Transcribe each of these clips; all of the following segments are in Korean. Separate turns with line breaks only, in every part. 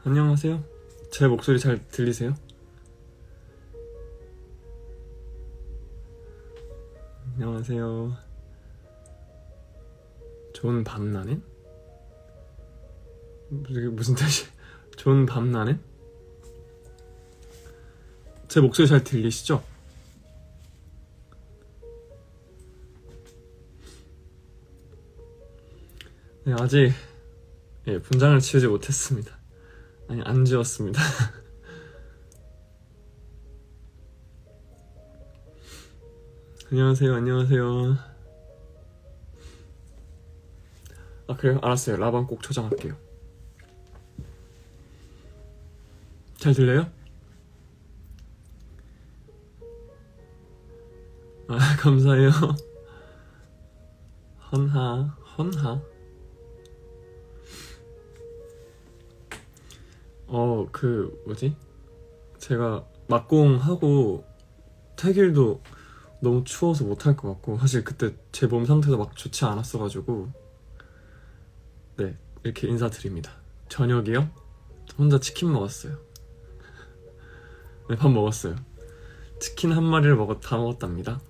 안녕하세요. 제 목소리 잘 들리세요? 안녕하세요. 좋은 밤나는? 이게 무슨 뜻이야? 좋은 밤나는? 제 목소리 잘 들리시죠? 네, 아직 분장을 지우지 못했습니다. 아니, 안 지웠습니다. 안녕하세요. 안녕하세요. 아, 그래요? 알았어요. 라방 꼭 저장할게요. 잘 들려요? 아, 감사해요. 헌하. 뭐지? 제가 막공하고 퇴길도 너무 추워서 못할 것 같고, 사실 그때 제 몸 상태도 막 좋지 않았어가지고, 네, 이렇게 인사드립니다. 저녁이요? 혼자 치킨 먹었어요. 네, 밥 먹었어요. 치킨 한 마리를 다 먹었답니다.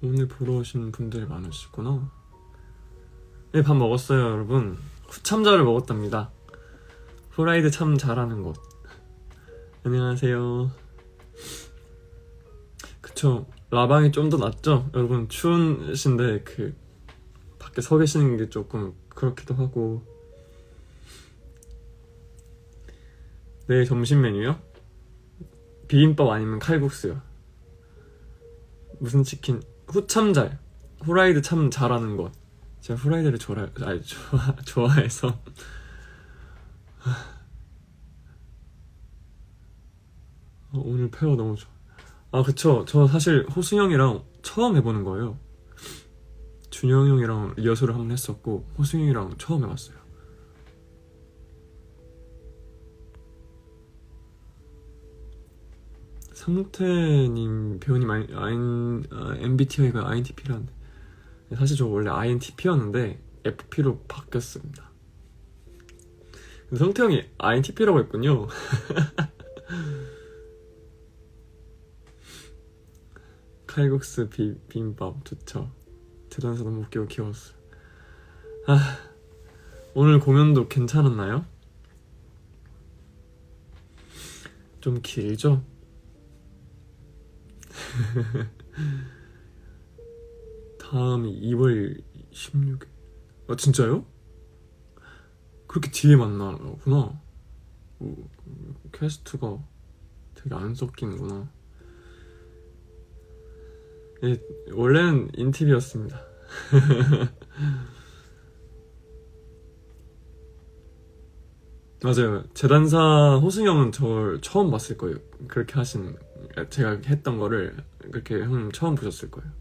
오늘 보러 오신 분들이 많으시구나. 네, 밥 먹었어요, 여러분. 후참자를 먹었답니다. 후라이드 참 잘하는 곳. 안녕하세요. 그쵸, 라방이 좀 더 낫죠? 여러분, 추운신데 밖에 서 계시는 게 조금 그렇기도 하고. 네, 점심 메뉴요? 비빔밥 아니면 칼국수요. 무슨 치킨? 후참잘. 후라이드 참 잘하는 곳. 제가 후라이드를 좋아해서. 오늘 페어 너무 좋아. 아, 그쵸. 저 사실 호승 형이랑 처음 해보는 거예요. 준영 형이랑 리허설을 한번 했었고, 호승 형이랑 처음 해봤어요. 상태님 배우님 MBTI가 INTP라는데, 사실 저 원래 INTP였는데 FP로 바뀌었습니다. 성태 형이 INTP라고 했군요. 칼국수 비빔밥 좋죠. 대단해서 너무 웃기고 귀여웠어요. 아, 오늘 공연도 괜찮았나요? 좀 길죠? 다음이 2월 16일. 아, 진짜요? 그렇게 뒤에 만나구나. 캐스트가 되게 안 섞이는구나. 예, 원래는 인팁이었습니다. 맞아요. 재단사 호승 형은 저를 처음 봤을 거예요. 그렇게 제가 했던 거를 그렇게 형 처음 보셨을 거예요.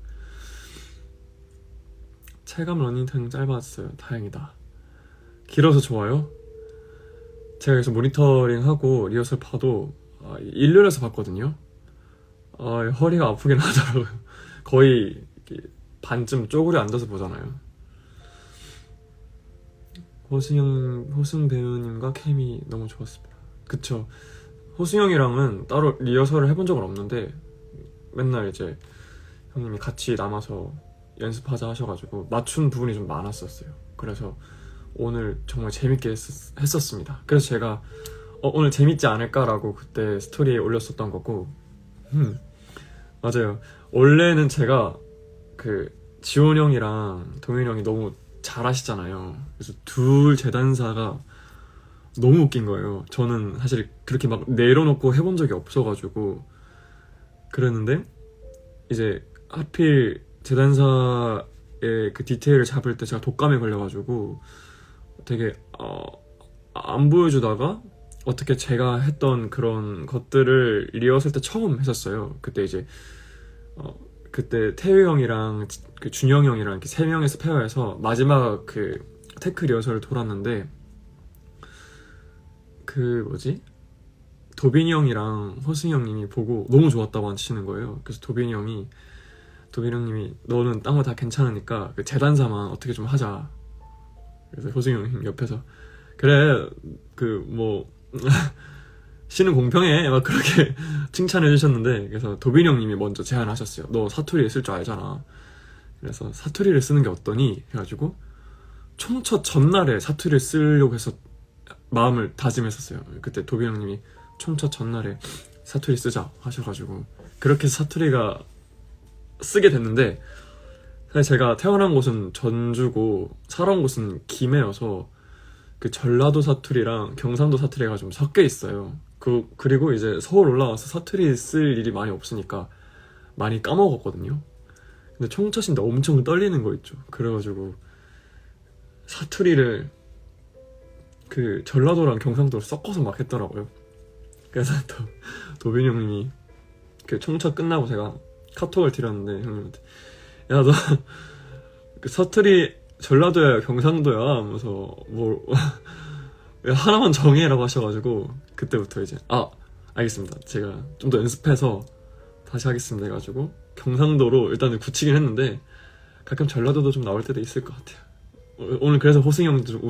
체감 러닝타임 짧았어요. 다행이다. 길어서 좋아요? 제가 그래서 모니터링하고 리허설 봐도 일렬에서 봤거든요. 허리가 아프긴 하더라고요. 거의 반쯤 쪼그려 앉아서 보잖아요. 호승 배우님과 케미 너무 좋았습니다. 그쵸. 호승 형이랑은 따로 리허설을 해본 적은 없는데 맨날 이제 형님이 같이 남아서 연습하자 하셔가지고 맞춘 부분이 좀 많았었어요. 그래서 오늘 정말 재밌게 했었습니다. 그래서 제가 오늘 재밌지 않을까라고 그때 스토리에 올렸었던 거고. 맞아요. 원래는 제가 지원 형이랑 동현 형이 너무 잘하시잖아요. 그래서 둘 재단사가 너무 웃긴 거예요. 저는 사실 그렇게 막 내려놓고 해본 적이 없어가지고 그랬는데 이제 하필 재단사의 그 디테일을 잡을 때 제가 독감에 걸려가지고 되게 안 보여주다가 어떻게 제가 했던 그런 것들을 리허설 때 처음 했었어요. 그때 이제 그때 태우 형이랑 준영 형이랑 이렇게 세 명에서 페어해서 마지막 테크 리허설을 돌았는데 도빈이 형이랑 허승이 형님이 보고 너무 좋았다고 하시는 거예요. 그래서 도빈이 형이 도빈 형님이 너는 딴 거 다 괜찮으니까 그 재단사만 어떻게 좀 하자. 그래서 호승이 형님 옆에서 그래 그 뭐 씨는 공평해 막 그렇게 칭찬해 주셨는데, 그래서 도빈 형님이 먼저 제안하셨어요. 너 사투리 쓸 줄 알잖아. 그래서 사투리를 쓰는 게 어떠니 해가지고 총첫 전날에 사투리를 쓰려고 해서 마음을 다짐했었어요. 그때 도빈 형님이 총첫 전날에 사투리 쓰자 하셔가지고 그렇게 해서 사투리가 쓰게 됐는데, 사실 제가 태어난 곳은 전주고 살아온 곳은 김해여서 그 전라도 사투리랑 경상도 사투리가 좀 섞여 있어요. 그리고 이제 서울 올라와서 사투리 쓸 일이 많이 없으니까 많이 까먹었거든요. 근데 총차신데 엄청 떨리는 거 있죠. 그래가지고 사투리를 그 전라도랑 경상도를 섞어서 막 했더라고요. 그래서 도빈 형님이 그 총차 끝나고 제가 카톡을 드렸는데 형님한테 야 너 그 사투리 전라도야 경상도야 하면서 뭐 하나만 정해라고 하셔가지고 그때부터 이제 알겠습니다. 제가 좀 더 연습해서 다시 하겠습니다 해가지고 경상도로 일단은 굳히긴 했는데 가끔 전라도도 좀 나올 때도 있을 것 같아요. 오늘 그래서 호승이 형도 좀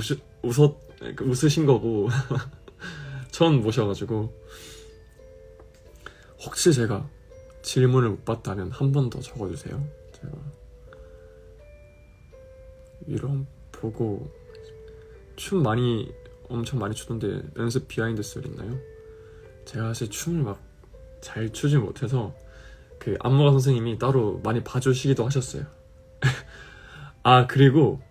웃으신 거고 처음 모셔가지고 혹시 제가 질문을 못 받다면 한 번 더 적어주세요. 제가 이런 보고 춤 엄청 많이 추던데 연습 비하인드 썰 있나요? 제가 사실 춤을 막 잘 추지 못해서 그 안무가 선생님이 따로 많이 봐주시기도 하셨어요. 그리고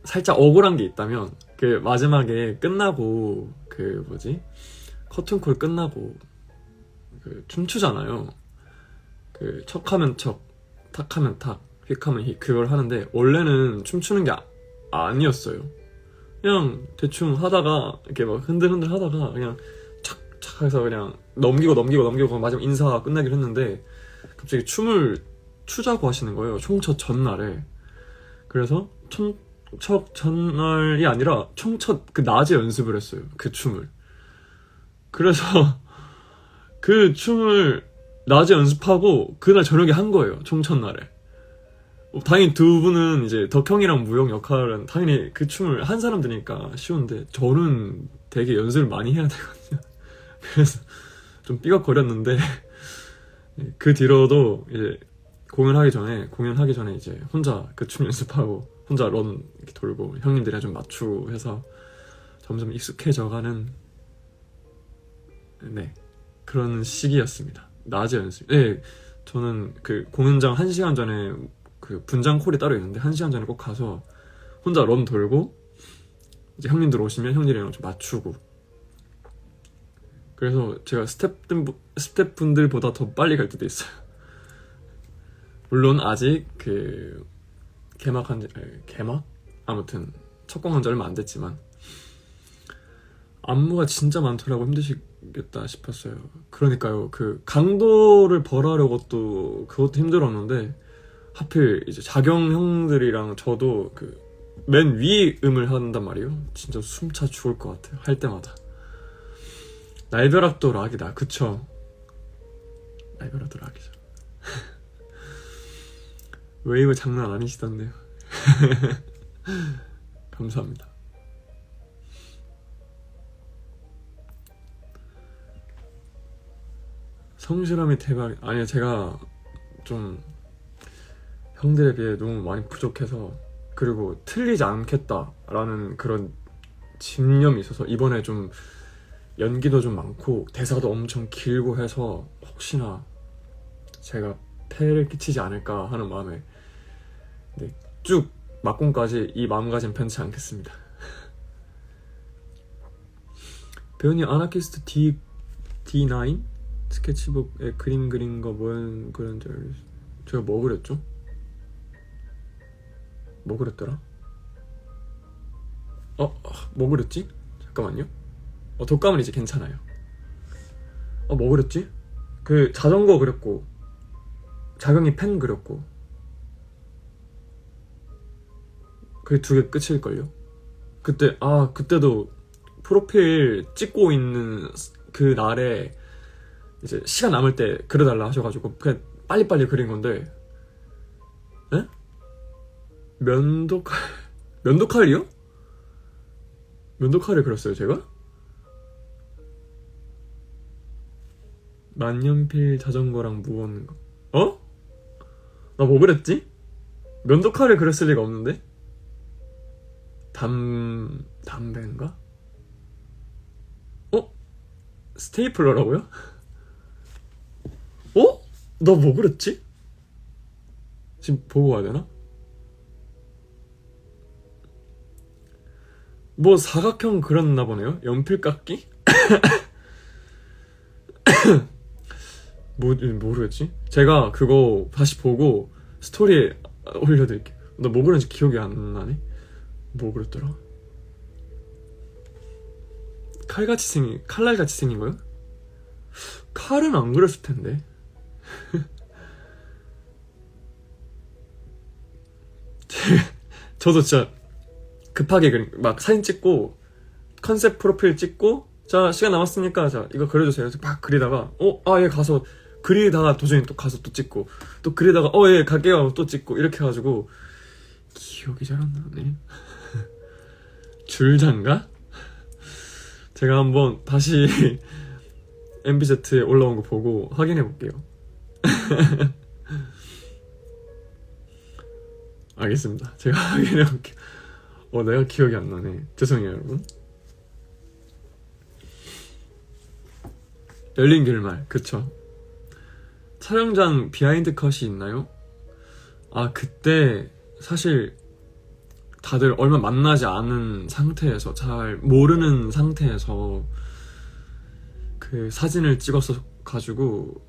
살짝 억울한 게 있다면 그 마지막에 끝나고 그 커튼콜 끝나고 그 춤추잖아요. 그 척하면 척, 탁하면 탁, 휙하면 휙 그걸 하는데 원래는 춤추는 게 아니었어요. 그냥 대충 하다가 이렇게 막 흔들흔들 하다가 그냥 착착 해서 그냥 넘기고 마지막 인사 끝나기로 했는데 갑자기 춤을 추자고 하시는 거예요. 총첫 전날에. 그래서 총첫 전날이 아니라 총첫 그 낮에 연습을 했어요. 그 춤을. 그래서 그 춤을 낮에 연습하고 그날 저녁에 한 거예요. 총첫날에. 당연히 두 분은 이제 덕형이랑 무용 역할은 당연히 그 춤을 한 사람들이니까 쉬운데 저는 되게 연습을 많이 해야 되거든요. 그래서 좀 삐걱거렸는데 그 뒤로도 이제 공연하기 전에 이제 혼자 그 춤 연습하고 혼자 런 이렇게 돌고 형님들이랑 좀 맞추고 해서 점점 익숙해져가는 그런 시기였습니다. 낮에 연습. 저는 그 공연장 1시간 전에 그 분장 콜이 따로 있는데 1시간 전에 꼭 가서 혼자 런 돌고 이제 형님들 오시면 형님들이랑 좀 맞추고, 그래서 제가 스태프분들보다 더 빨리 갈 때도 있어요. 물론 아직 그 개막? 아무튼 첫 공한 지 얼마 안 됐지만 안무가 진짜 많더라고. 힘드시겠다 싶었어요. 그러니까요. 그 강도를 벌하려고 또 그것도 힘들었는데 하필 이제 자경 형들이랑 저도 그 맨 위 음을 한단 말이에요. 진짜 숨차 죽을 것 같아요. 할 때마다. 날벼락도 락이다. 그쵸? 날벼락도 락이죠. 웨이브 장난 아니시던데요. 감사합니다. 성실함이 대박. 아니요, 제가 좀 형들에 비해 너무 많이 부족해서, 그리고 틀리지 않겠다라는 그런 집념이 있어서 이번에 좀 연기도 좀 많고 대사도 엄청 길고 해서 혹시나 제가 폐를 끼치지 않을까 하는 마음에 쭉 막공까지 이 마음가짐 편치 않겠습니다. 배우님, 아나키스트 D9? 스케치북에 그림 그린 거 뭔 그런 줄 알겠어요. 제가 뭐 그렸죠? 뭐 그렸더라? 뭐 그렸지? 잠깐만요. 독감은 이제 괜찮아요. 뭐 그렸지? 그 자전거 그렸고 자경이 펜 그렸고 그 두 개 끝일걸요? 그때도 프로필 찍고 있는 그 날에 이제 시간 남을 때 그려달라 하셔가지고 그냥 빨리빨리 그린 건데. 에? 면도칼 면도칼이요? 면도칼을 그렸어요 제가? 만년필 자전거랑 무언 거. 어? 나 뭐 그랬지? 면도칼을 그렸을 리가 없는데? 담배인가? 어? 스테이플러라고요? 어? 나 뭐 그랬지? 지금 보고 와야 되나? 뭐 사각형 그렸나 보네요? 연필 깎기? 모르겠지? 제가 그거 다시 보고 스토리에 올려드릴게요. 나 뭐 그런지 기억이 안 나네? 뭐 그랬더라? 칼날같이 생긴 거요? 칼은 안 그렸을 텐데. 저도 진짜 급하게 막 사진 찍고 컨셉 프로필 찍고 자 시간 남았으니까 자 이거 그려주세요. 그래서 막 그리다가 얘 가서 그리다가 도중에 또 가서 또 찍고 또 그리다가 얘 갈게요 하고 또 찍고 이렇게 해가지고 기억이 잘 안 나네. 줄자인가? 제가 한번 다시 MBZ에 올라온 거 보고 확인해 볼게요. 알겠습니다. 제가 확인해 볼게요. 내가 기억이 안 나네. 죄송해요 여러분. 열린 길말 그쵸. 촬영장 비하인드 컷이 있나요? 그때 사실 다들 얼마 만나지 않은 상태에서 잘 모르는 상태에서 그 사진을 찍었어 가지고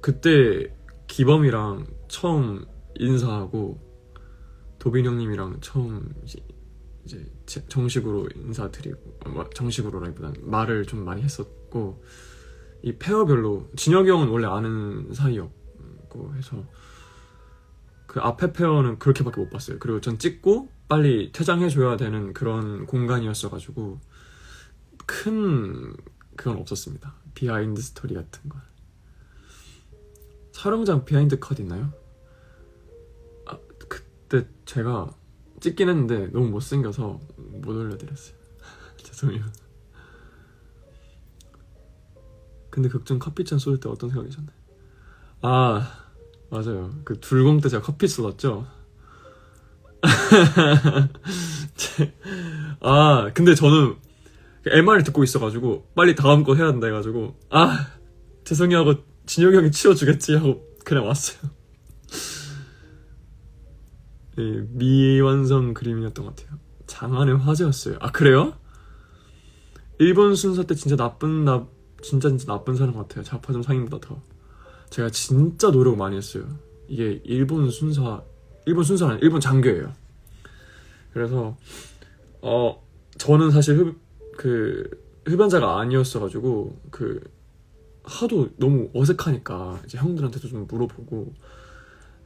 그때 기범이랑 처음 인사하고 도빈 형님이랑 처음 이제 정식으로 인사드리고 정식으로라기보다는 말을 좀 많이 했었고 이 페어별로 진혁이 형은 원래 아는 사이였고 해서 그 앞에 페어는 그렇게밖에 못 봤어요. 그리고 전 찍고 빨리 퇴장해줘야 되는 그런 공간이었어가지고 큰 그건 없었습니다. 비하인드 스토리 같은 건. 촬영장 비하인드 컷 있나요? 그때 제가 찍긴 했는데 너무 못생겨서 못 올려드렸어요. 죄송해요. 근데 극중 커피잔 쏟을 때 어떤 생각이셨나요? 맞아요. 그 둘공 때 제가 커피 쏟았죠? 근데 저는 MR을 듣고 있어가지고 빨리 다음 거 해야 된다 해가지고 죄송해요 하고 진혁이 형이 치워주겠지 하고 그냥 왔어요. 네, 미완성 그림이었던 것 같아요. 장안의 화제였어요. 그래요? 일본 순서 때 진짜 진짜 나쁜 사람 같아요. 자파점 상인보다 더. 제가 진짜 노력 많이 했어요. 이게 일본 순서는 일본 장교예요. 그래서 저는 사실 흡연자가 아니었어가지고 하도 너무 어색하니까 이제 형들한테도 좀 물어보고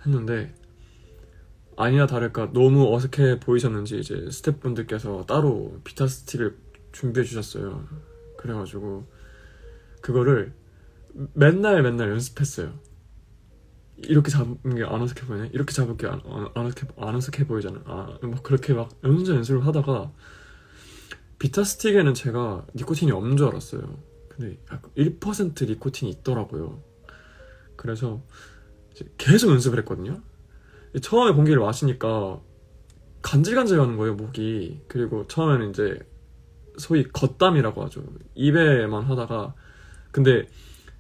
했는데 아니나 다를까 너무 어색해 보이셨는지 이제 스태프분들께서 따로 비타 스틱을 준비해 주셨어요. 그래가지고 그거를 맨날 연습했어요. 이렇게 잡는 게 안 어색해 보이네. 이렇게 잡을 게 안 어색해 보이잖아. 막 그렇게 막 연습을 하다가 비타 스틱에는 제가 니코틴이 없는 줄 알았어요. 근데 약간 1% 니코틴이 있더라고요. 그래서 계속 연습을 했거든요. 처음에 공기를 마시니까 간질간질하는 거예요, 목이. 그리고 처음에는 이제 소위 겉담이라고 하죠. 입에만 하다가 근데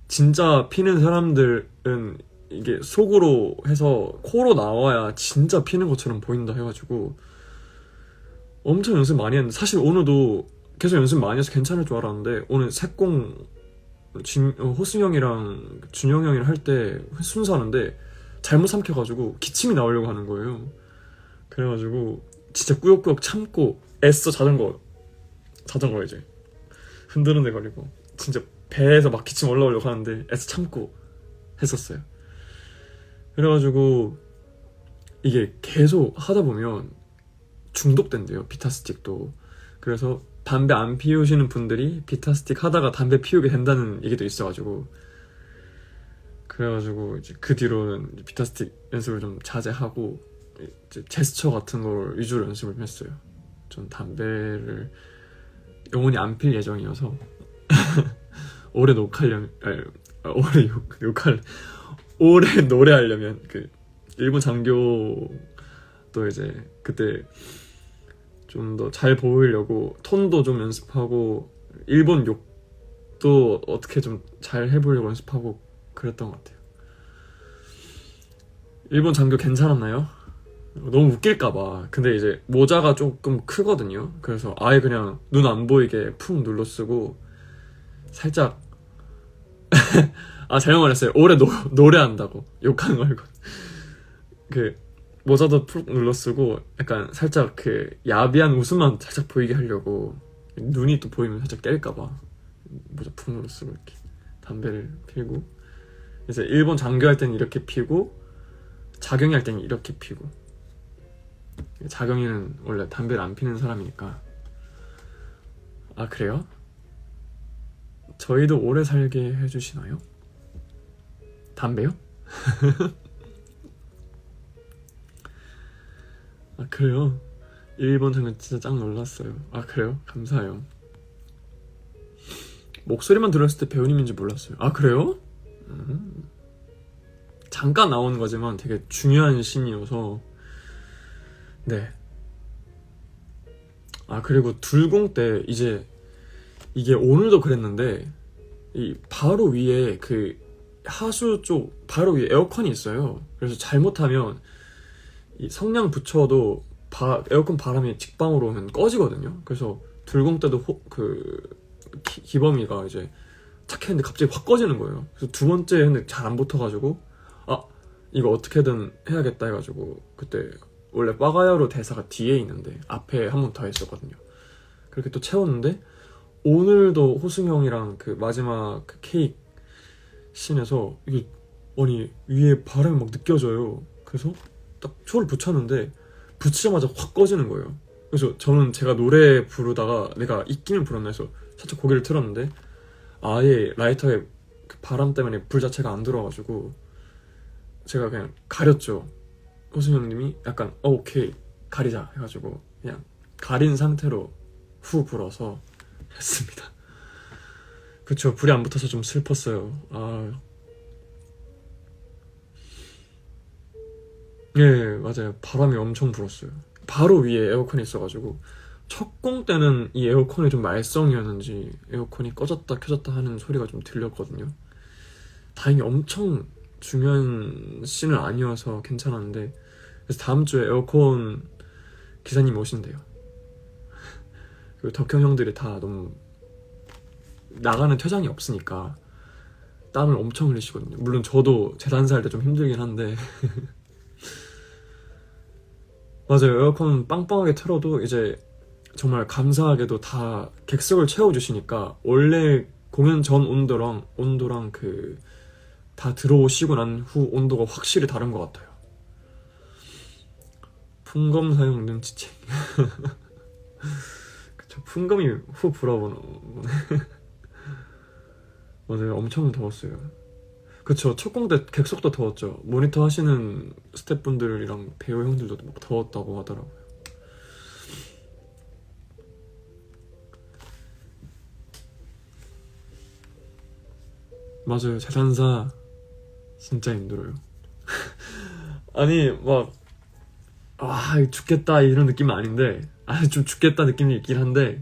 진짜 피는 사람들은 이게 속으로 해서 코로 나와야 진짜 피는 것처럼 보인다 해가지고 엄청 연습 많이 했는데 사실 오늘도 계속 연습 많이 해서 괜찮을 줄 알았는데 오늘 색공 호승 형이랑 준영 형이랑 할 때 순서하는데 잘못 삼켜가지고 기침이 나오려고 하는 거예요. 그래가지고 진짜 꾸역꾸역 참고 애써 자전거 이제 흔드는 데 걸리고 진짜 배에서 막 기침 올라오려고 하는데 애써 참고 했었어요. 그래가지고 이게 계속 하다 보면 중독된대요, 비타스틱도. 그래서 담배 안 피우시는 분들이 비타스틱 하다가 담배 피우게 된다는 얘기도 있어가지고 그래가지고 이제 그 뒤로는 이제 기타스틱 연습을 좀 자제하고 이제 제스처 같은 걸 위주로 연습을 했어요. 전 담배를 영원히 안 필 예정이어서 오래 녹화하려면 오래 욕할 오래 노래하려면 그 일본 장교도 이제 그때 좀 더 잘 보이려고 톤도 좀 연습하고 일본 욕도 어떻게 좀 잘 해보려고 연습하고 그랬던 것 같아요. 일본 장교 괜찮았나요? 너무 웃길까봐. 근데 이제 모자가 조금 크거든요. 그래서 아예 그냥 눈 안 보이게 푹 눌러 쓰고 살짝 아 잘못 말했어요. 오래 노래한다고 욕한 거 말고 그 모자도 푹 눌러 쓰고 약간 살짝 그 야비한 웃음만 살짝 보이게 하려고 눈이 또 보이면 살짝 깰까봐 모자 푹 눌러 쓰고 이렇게 담배를 피고 이제 일본 장교할 때는 이렇게 피고 자경이 할 때는 이렇게 피고 자경이는 원래 담배를 안 피는 사람이니까. 아 그래요? 저희도 오래 살게 해주시나요? 담배요? 아 그래요? 일본 장면 진짜 짱 놀랐어요. 아 그래요? 감사해요. 목소리만 들었을 때 배우님인지 몰랐어요. 아 그래요? 잠깐 나오는 거지만 되게 중요한 씬이어서. 네. 아 그리고 둘공 때 이제 이게 오늘도 그랬는데 이 바로 위에 그 하수 쪽 바로 위에 에어컨이 있어요. 그래서 잘못하면 이 성냥 붙여도 에어컨 바람이 직방으로 오면 꺼지거든요. 그래서 둘공 때도 기범이가 이제 착 했는데 갑자기 확 꺼지는 거예요. 그래서 두 번째 했는데 잘 안 붙어가지고 아 이거 어떻게든 해야겠다 해가지고 그때 원래 빠가야로 대사가 뒤에 있는데 앞에 한 번 더 했었거든요. 그렇게 또 채웠는데 오늘도 호승 형이랑 그 마지막 그 케이크 씬에서 이게 아니 위에 바람이 막 느껴져요. 그래서 딱 초를 붙였는데 붙이자마자 확 꺼지는 거예요. 그래서 저는 제가 노래 부르다가 내가 입김을 불었나 해서 살짝 고개를 틀었는데 아예 라이터에 그 바람 때문에 불 자체가 안 들어와가지고 제가 그냥 가렸죠. 호승 형님이 약간 오케이 가리자 해가지고 그냥 가린 상태로 후 불어서 했습니다. 그쵸, 불이 안 붙어서 좀 슬펐어요. 아, 예, 맞아요. 바람이 엄청 불었어요. 바로 위에 에어컨이 있어가지고 첫 공 때는 이 에어컨이 좀 말썽이었는지 에어컨이 꺼졌다 켜졌다 하는 소리가 좀 들렸거든요. 다행히 엄청 중요한 씬은 아니어서 괜찮았는데 그래서 다음 주에 에어컨 기사님이 오신대요. 그리고 덕형 형들이 다 너무 나가는 퇴장이 없으니까 땀을 엄청 흘리시거든요. 물론 저도 재단사 할 때 좀 힘들긴 한데 맞아요. 에어컨 빵빵하게 틀어도 이제 정말 감사하게도 다 객석을 채워주시니까 원래 공연 전 온도랑 그 다 들어오시고 난 후 온도가 확실히 다른 것 같아요. 풍검 사용 눈치채. 그쵸, 풍검이 후 불어보는 맞아요. 엄청 더웠어요. 그쵸, 첫 공 때 객석도 더웠죠. 모니터 하시는 스태프분들이랑 배우 형들도 막 더웠다고 하더라고요. 맞아요. 재단사 진짜 힘들어요. 아니 막 죽겠다 이런 느낌은 아닌데 좀 죽겠다 느낌이 있긴 한데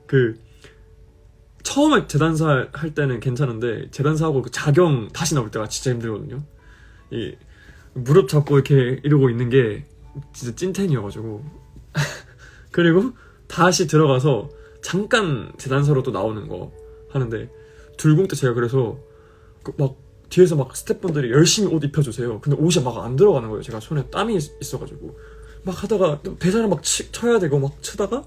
그 처음에 재단사 할 때는 괜찮은데 재단사하고 그 자경 다시 나올 때가 진짜 힘들거든요. 이 무릎 잡고 이렇게 이러고 있는 게 진짜 찐텐이어가지고 그리고 다시 들어가서 잠깐 재단사로 또 나오는 거 하는데 둘공 때 제가 그래서 막 뒤에서 막 스태프분들이 열심히 옷 입혀주세요. 근데 옷이 막 안 들어가는 거예요. 제가 손에 땀이 있어가지고 막 하다가 대사를 막 쳐야 되고 막 치다가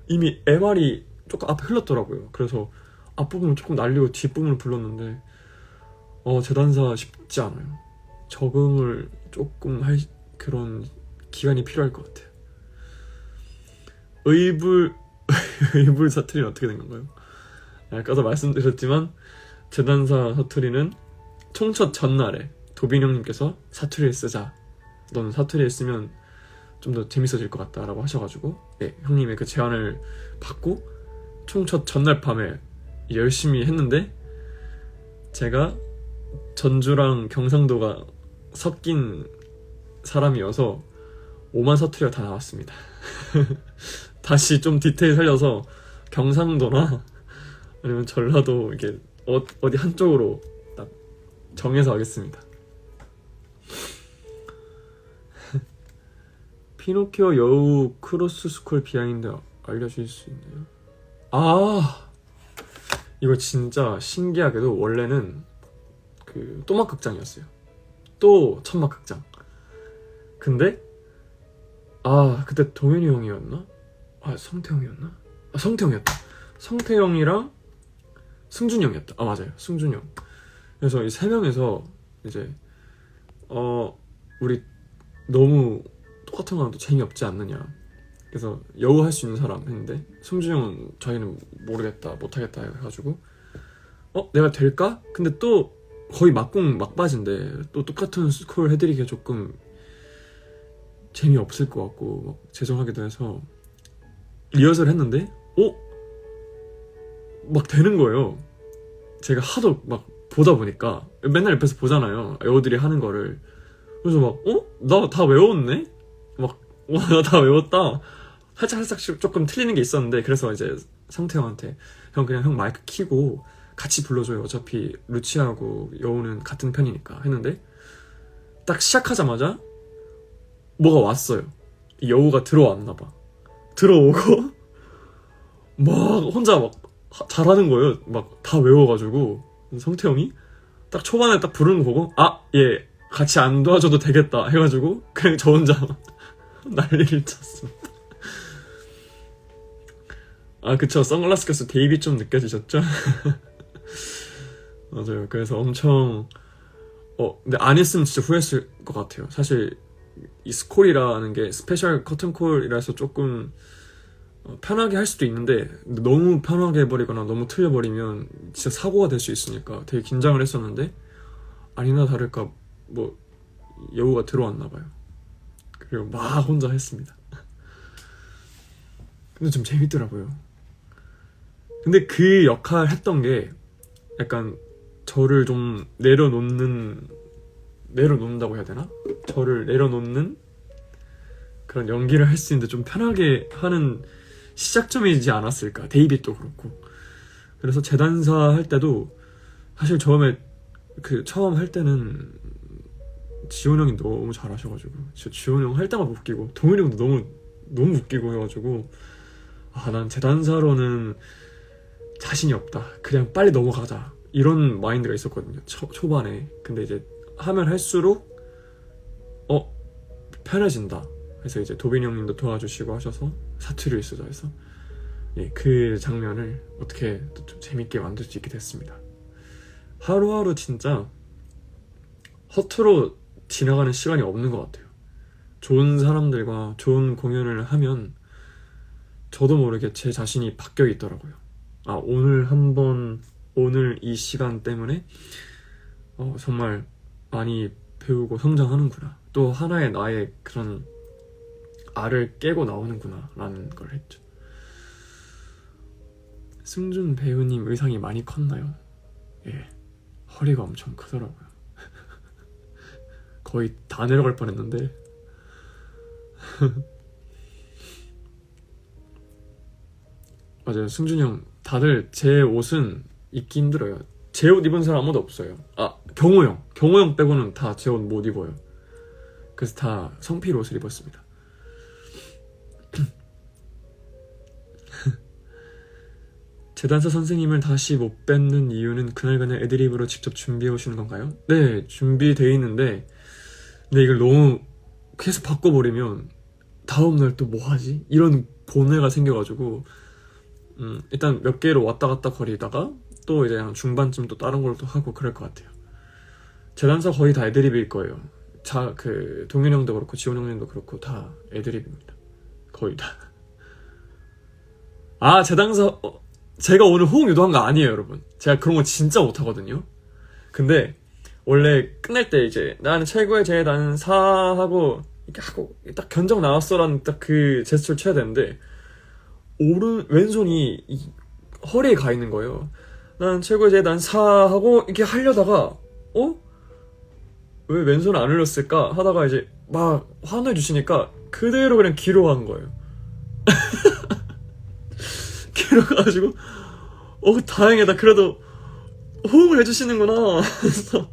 이미 MR이 조금 앞에 흘렀더라고요. 그래서 앞부분을 조금 날리고 뒷부분을 불렀는데 재단사 쉽지 않아요. 적응을 조금 할 그런 기간이 필요할 것 같아요. 의불 사투리는 어떻게 된 건가요? 아까도 말씀드렸지만 재단사 사투리는 총첫 전날에 도빈 형님께서 사투리를 쓰자, 너는 사투리를 쓰면 좀 더 재밌어질 것 같다 라고 하셔가지고 네, 형님의 그 제안을 받고 총첫 전날 밤에 열심히 했는데, 제가 전주랑 경상도가 섞인 사람이어서 오만 사투리가 다 나왔습니다. 다시 좀 디테일 살려서 경상도나 아니면 전라도 이게 어디 한쪽으로 딱 정해서 하겠습니다. 피노키오 여우 크로스 스쿨 비하인드 알려주실 수 있나요? 아, 이거 진짜 신기하게도 원래는 그 또막극장이었어요. 또 천막극장. 근데 그때 동현이 형이었나? 성태형이었나? 성태형이었다. 성태형이랑 승준이 형이었다. 맞아요, 승준이 형. 그래서 이 세 명에서 이제 우리 너무 똑같은 거 하면 또 재미없지 않느냐, 그래서 여우 할 수 있는 사람 했는데, 승준이 형은 자기는 모르겠다, 못하겠다 해가지고 내가 될까? 근데 또 거의 막바지인데 또 똑같은 스코어를 해드리기가 조금 재미없을 것 같고 막 죄송하기도 해서 리허설 했는데 막 되는 거예요. 제가 하도 막 보다 보니까, 맨날 옆에서 보잖아요, 여우들이 하는 거를. 그래서 막 나 다 외웠네? 나 다 외웠다. 살짝 조금 틀리는 게 있었는데, 그래서 이제 성태 형한테 그냥 형 마이크 키고 같이 불러줘요, 어차피 루치하고 여우는 같은 편이니까 했는데, 딱 시작하자마자 뭐가 왔어요. 여우가 들어왔나봐. 들어오고 막 혼자 막 잘하는 거예요. 막 다 외워가지고. 성태 형이 딱 초반에 딱 부르는 거 보고 얘 같이 안 도와줘도 되겠다 해가지고 그냥 저 혼자 난리를 쳤습니다. 그쵸, 선글라스 껴서 데이비 좀 느껴지셨죠? 맞아요. 그래서 엄청 근데 안 했으면 진짜 후회했을 것 같아요. 사실 이 스콜이라는 게 스페셜 커튼콜이라서 조금 편하게 할 수도 있는데, 너무 편하게 해버리거나 너무 틀려버리면 진짜 사고가 될 수 있으니까 되게 긴장을 했었는데, 아니나 다를까 뭐 여우가 들어왔나봐요. 그리고 막 혼자 했습니다. 근데 좀 재밌더라고요. 근데 그 역할 했던 게 약간 저를 좀 내려놓는다고 해야 되나? 저를 내려놓는 그런 연기를 할 수 있는데 좀 편하게 하는 시작점이지 않았을까. 데이빗도 그렇고. 그래서 재단사 할 때도 사실 처음 할 때는 지원 형이 너무 잘하셔가지고 진짜 지원 형 할 때마다 웃기고, 동현이 형도 너무 웃기고 해가지고 난 재단사로는 자신이 없다, 그냥 빨리 넘어가자, 이런 마인드가 있었거든요, 초반에. 근데 이제 하면 할수록 편해진다. 그래서 이제 도빈이 형님도 도와주시고 하셔서 사투리를 쓰자 해서 그 장면을 어떻게 또 좀 재밌게 만들 수 있게 됐습니다. 하루하루 진짜 허투루 지나가는 시간이 없는 것 같아요. 좋은 사람들과 좋은 공연을 하면 저도 모르게 제 자신이 바뀌어 있더라고요. 오늘 이 시간 때문에 정말 많이 배우고 성장하는구나, 또 하나의 나의 그런 알을 깨고 나오는구나 라는 걸 했죠. 승준 배우님 의상이 많이 컸나요? 허리가 엄청 크더라고요. 거의 다 내려갈 뻔했는데. 맞아요, 승준이 형, 다들 제 옷은 입기 힘들어요. 제 옷 입은 사람 아무도 없어요. 경호 형 빼고는 다 제 옷 못 입어요. 그래서 다 성필 옷을 입었습니다. 재단사 선생님을 다시 못 뵙는 이유는 그날 애드립으로 직접 준비해 오시는 건가요? 네, 준비되어 있는데, 근데 이걸 너무 계속 바꿔버리면 다음날 또 뭐 하지? 이런 고뇌가 생겨가지고 일단 몇 개로 왔다 갔다 거리다가 또 이제 중반쯤 또 다른 걸 또 하고 그럴 것 같아요. 재단사 거의 다 애드립일 거예요. 동현 형도 그렇고 지원 형님도 그렇고 다 애드립입니다. 거의 다. 재단사 제가 오늘 호응 유도한 거 아니에요, 여러분. 제가 그런 거 진짜 못하거든요. 근데 원래 끝날 때 이제 나는 최고의 제 나는 사하고 이렇게 하고 딱 견적 나왔어라는 딱 그 제스처를 쳐야 되는데 왼손이 허리에 가 있는 거예요. 난 최고의 제 난 사하고 이렇게 하려다가 왜 왼손을 안 올렸을까 하다가 이제 막 환호해 주시니까 그대로 그냥 기로 간 거예요. 기로 가가지고 다행이다. 그래도 호응을 해주시는구나. 그래서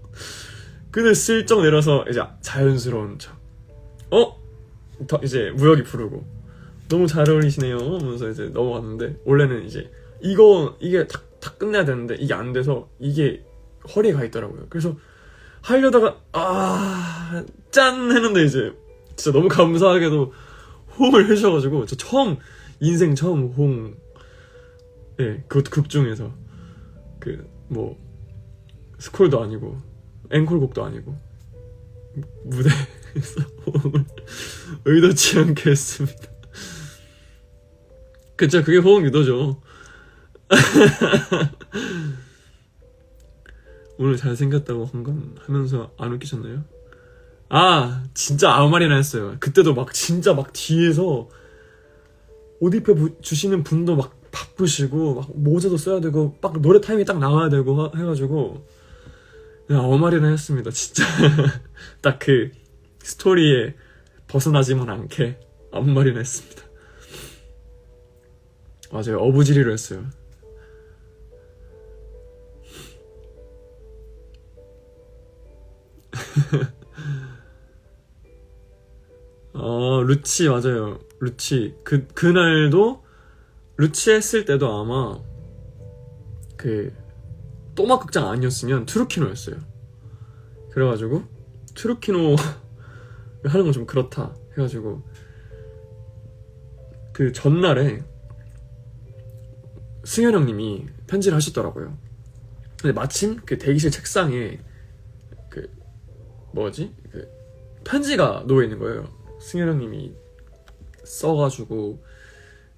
그늘 슬쩍 내려서 이제 자연스러운 척. 이제 무역이 부르고 너무 잘 어울리시네요 하면서 이제 넘어갔는데 원래는 이제 이게 다 끝내야 되는데 이게 안 돼서 이게 허리에 가 있더라고요. 그래서 하려다가 짠 했는데 이제 진짜 너무 감사하게도 호응을 해주셔가지고 저 인생 처음 호응. 예, 그것도 극 중에서 스콜도 아니고 앵콜곡도 아니고 무대에서 호응을 의도치 않게 했습니다. 그쵸, 그게 호응 유도죠. 오늘 잘생겼다고 한 건 하면서 안 웃기셨나요? 진짜 아무 말이나 했어요. 그때도 진짜 뒤에서 옷 입혀주시는 분도 바쁘시고 모자도 써야 되고 노래 타임이 딱 나와야 되고 해가지고 그냥 아무 말이나 했습니다. 진짜 딱 그 스토리에 벗어나지만 않게 아무 말이나 했습니다. 맞아요, 어부지리로 했어요. 루치 맞아요. 루치 그날도 루치 했을 때도 아마 또막극장 아니었으면 트루키노였어요. 그래가지고 트루키노 하는 건 좀 그렇다 해가지고 그 전날에 승현 형님이 편지를 하셨더라고요. 근데 마침 그 대기실 책상에 편지가 놓여 있는 거예요. 승현 형님이 써가지고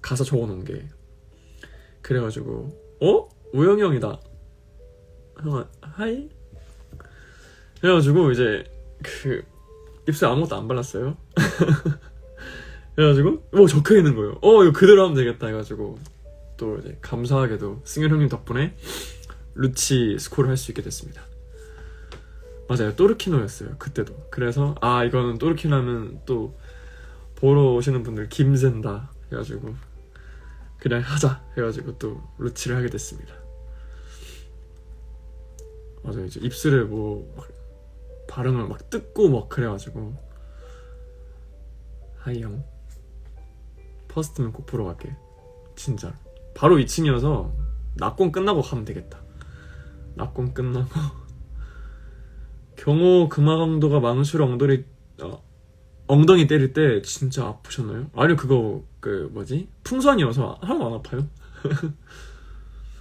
가사 적어놓은 게. 그래가지고 우영이 형이다. 형아 하이. 그래가지고 이제 입술에 아무것도 안 발랐어요. 그래가지고 적혀 있는 거예요. 이거 그대로 하면 되겠다 해가지고 또 이제 감사하게도 승현 형님 덕분에 루치 스코어를 할 수 있게 됐습니다. 맞아요, 또르키노였어요 그때도. 그래서 이거는 또르키노 하면 또 보러 오시는 분들 김샌다 해가지고 그냥 하자 해가지고 또 루치를 하게 됐습니다. 맞아요, 이제 입술에 발음을 뜯고 그래가지고 하이 형 퍼스트는 꼭 보러 갈게. 진짜 바로 2층이어서 낙공 끝나고 가면 되겠다. 낙공 끝나고 경호 금화강도가 망치로 엉덩이 때릴 때 진짜 아프셨나요? 아니요, 그거 풍선이어서 하나도 안 아파요.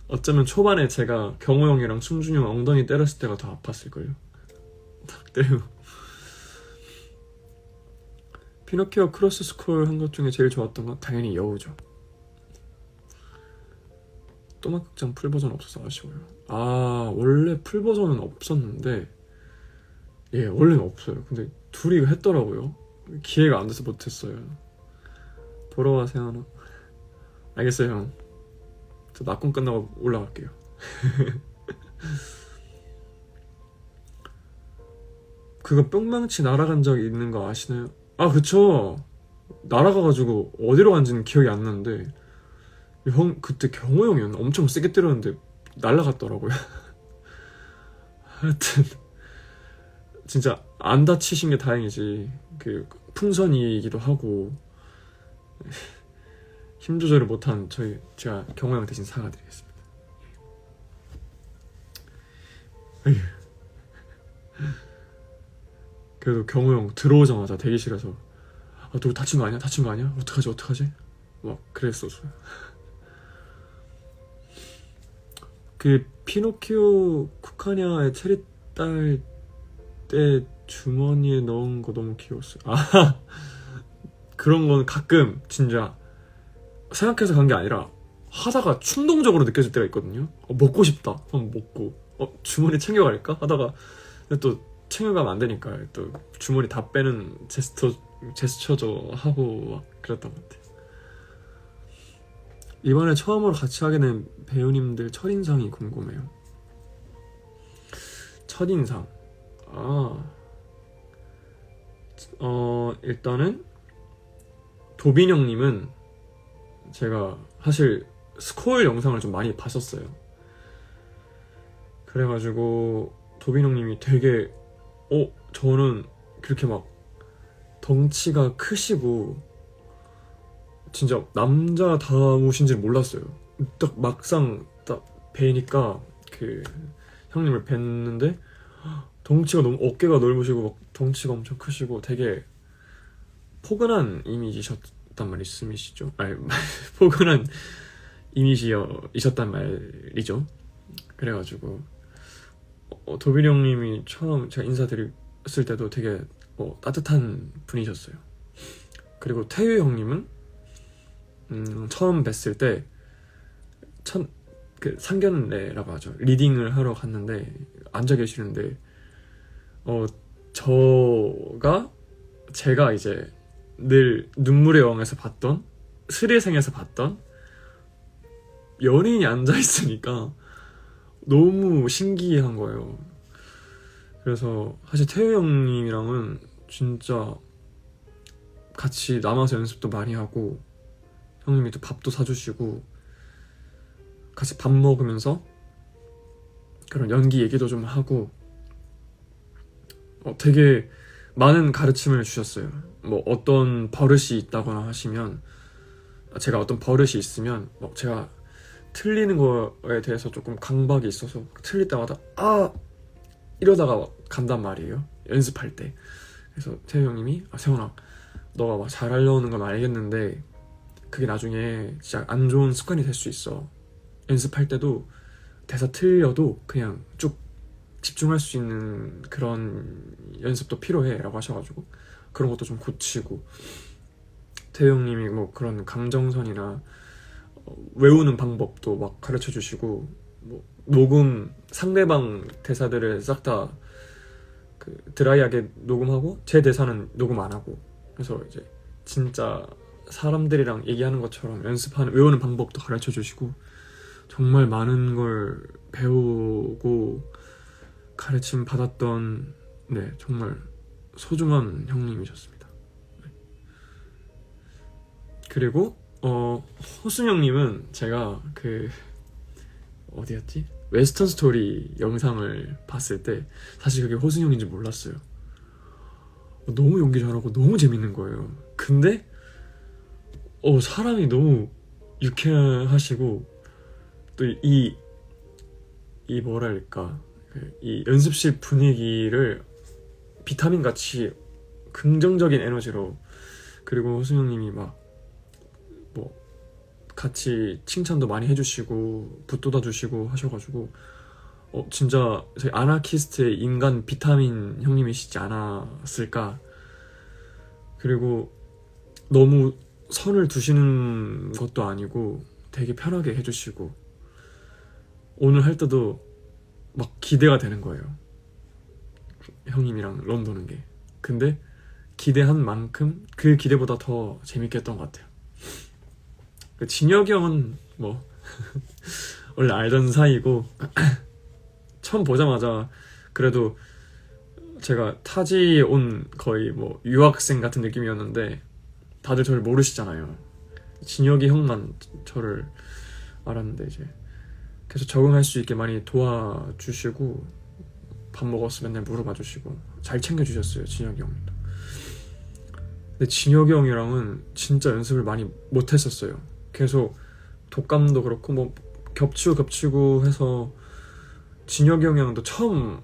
어쩌면 초반에 제가 경호 형이랑 충준이 형 엉덩이 때렸을 때가 더 아팠을걸요. 딱 때리고. 피노키오 크로스 스콜 한 것 중에 제일 좋았던 건 당연히 여우죠. 또막극장 풀버전 없어서 아쉬워요. 원래 풀버전은 없었는데 원래는 없어요. 근데 둘이 했더라고요. 기회가 안 돼서 못했어요. 보러 와 세연아. 알겠어요 형. 저 낙공 끝나고 올라갈게요. 그거 뿅망치 날아간 적 있는 거 아시나요? 그쵸. 날아가가지고 어디로 간지는 기억이 안 나는데 그때 경호 형이었나? 엄청 세게 때렸는데 날아갔더라고요. 하여튼 진짜 안 다치신 게 다행이지. 풍선이기도 하고 힘 조절을 못한 제가 경호 형 대신 사과드리겠습니다. 그래도 경호 형 들어오자마자 대기실에서 너 다친 거 아니야? 다친 거 아니야? 어떡하지? 그랬었어요. 피노키오 쿠카냐의 체리 딸 때 주머니에 넣은 거 너무 귀여웠어요. 그런 건 가끔 진짜 생각해서 간 게 아니라 하다가 충동적으로 느껴질 때가 있거든요. 먹고 싶다. 그럼 먹고 주머니 챙겨갈까 하다가 근데 또 챙겨가면 안 되니까 또 주머니 다 빼는 제스처죠 하고 막 그랬던 것 같아요. 이번에 처음으로 같이 하게 된 배우님들 첫인상이 궁금해요. 첫인상 일단은 도빈 형님은 제가 사실 스콜 영상을 좀 많이 봤었어요. 그래가지고 도빈 형님이 되게 저는 그렇게 막 덩치가 크시고 진짜 남자다우신지 몰랐어요. 딱 막상 딱 뵈니까 그 형님을 뵀는데 덩치가 너무 어깨가 넓으시고 막 덩치가 엄청 크시고 되게 포근한 이미지셨단 말씀이시죠? 아니 포근한 이미지이셨단 말이죠. 그래가지고 도빈 형님이 처음 제가 인사드렸을 때도 되게 따뜻한 분이셨어요. 그리고 태유 형님은 처음 뵀을 때 그 상견례라고 하죠. 리딩을 하러 갔는데 앉아 계시는데 제가 이제 늘 눈물의 여왕에서 봤던 스리생에서 봤던 연예인이 앉아 있으니까 너무 신기한 거예요. 그래서 사실 태우 형님이랑은 진짜 같이 남아서 연습도 많이 하고 형님이 또 밥도 사주시고 같이 밥 먹으면서 그런 연기 얘기도 좀 하고 되게 많은 가르침을 주셨어요. 뭐 어떤 버릇이 있다거나 하시면 제가 어떤 버릇이 있으면 제가 틀리는 거에 대해서 조금 강박이 있어서 틀릴 때마다 이러다가 간단 말이에요. 연습할 때. 그래서 태우 형님이 세훈아 너가 막 잘하려는 건 알겠는데 그게 나중에 진짜 안 좋은 습관이 될 수 있어. 연습할 때도 대사 틀려도 그냥 쭉 집중할 수 있는 그런 연습도 필요해 라고 하셔가지고 그런 것도 좀 고치고 태우 형님이 뭐 그런 감정선이나 외우는 방법도 막 가르쳐 주시고 뭐 녹음 상대방 대사들을 싹 다 그 드라이하게 녹음하고 제 대사는 녹음 안 하고 그래서 이제 진짜 사람들이랑 얘기하는 것처럼 외우는 방법도 가르쳐 주시고 정말 많은 걸 배우고 가르침 받았던 정말 소중한 형님이셨습니다. 그리고 호순 형님은 제가 어디였지? 웨스턴 스토리 영상을 봤을 때 사실 그게 호순 형인지 몰랐어요. 너무 연기 잘하고 너무 재밌는 거예요. 근데 사람이 너무 유쾌하시고 또 이 뭐랄까 이 연습실 분위기를 비타민같이 긍정적인 에너지로 그리고 호순 형님이 막 뭐 같이 칭찬도 많이 해주시고 붙돋아주시고 하셔가지고 진짜 저희 아나키스트의 인간 비타민 형님이시지 않았을까. 그리고 너무 선을 두시는 것도 아니고 되게 편하게 해주시고 오늘 할 때도 막 기대가 되는 거예요. 형님이랑 런던은 게. 근데 기대한 만큼 그 기대보다 더 재밌게 했던 것 같아요. 진혁이 형은 뭐 원래 알던 사이고 처음 보자마자 그래도 제가 타지에 온 거의 뭐 유학생 같은 느낌이었는데 다들 저를 모르시잖아요. 진혁이 형만 저를 알았는데 이제 계속 적응할 수 있게 많이 도와주시고 밥 먹었어 맨날 물어봐 주시고 잘 챙겨주셨어요. 진혁이 형도. 근데 진혁이 형이랑은 진짜 연습을 많이 못했었어요. 계속 독감도 그렇고 뭐 겹치고 해서 진혁이 형이랑도 처음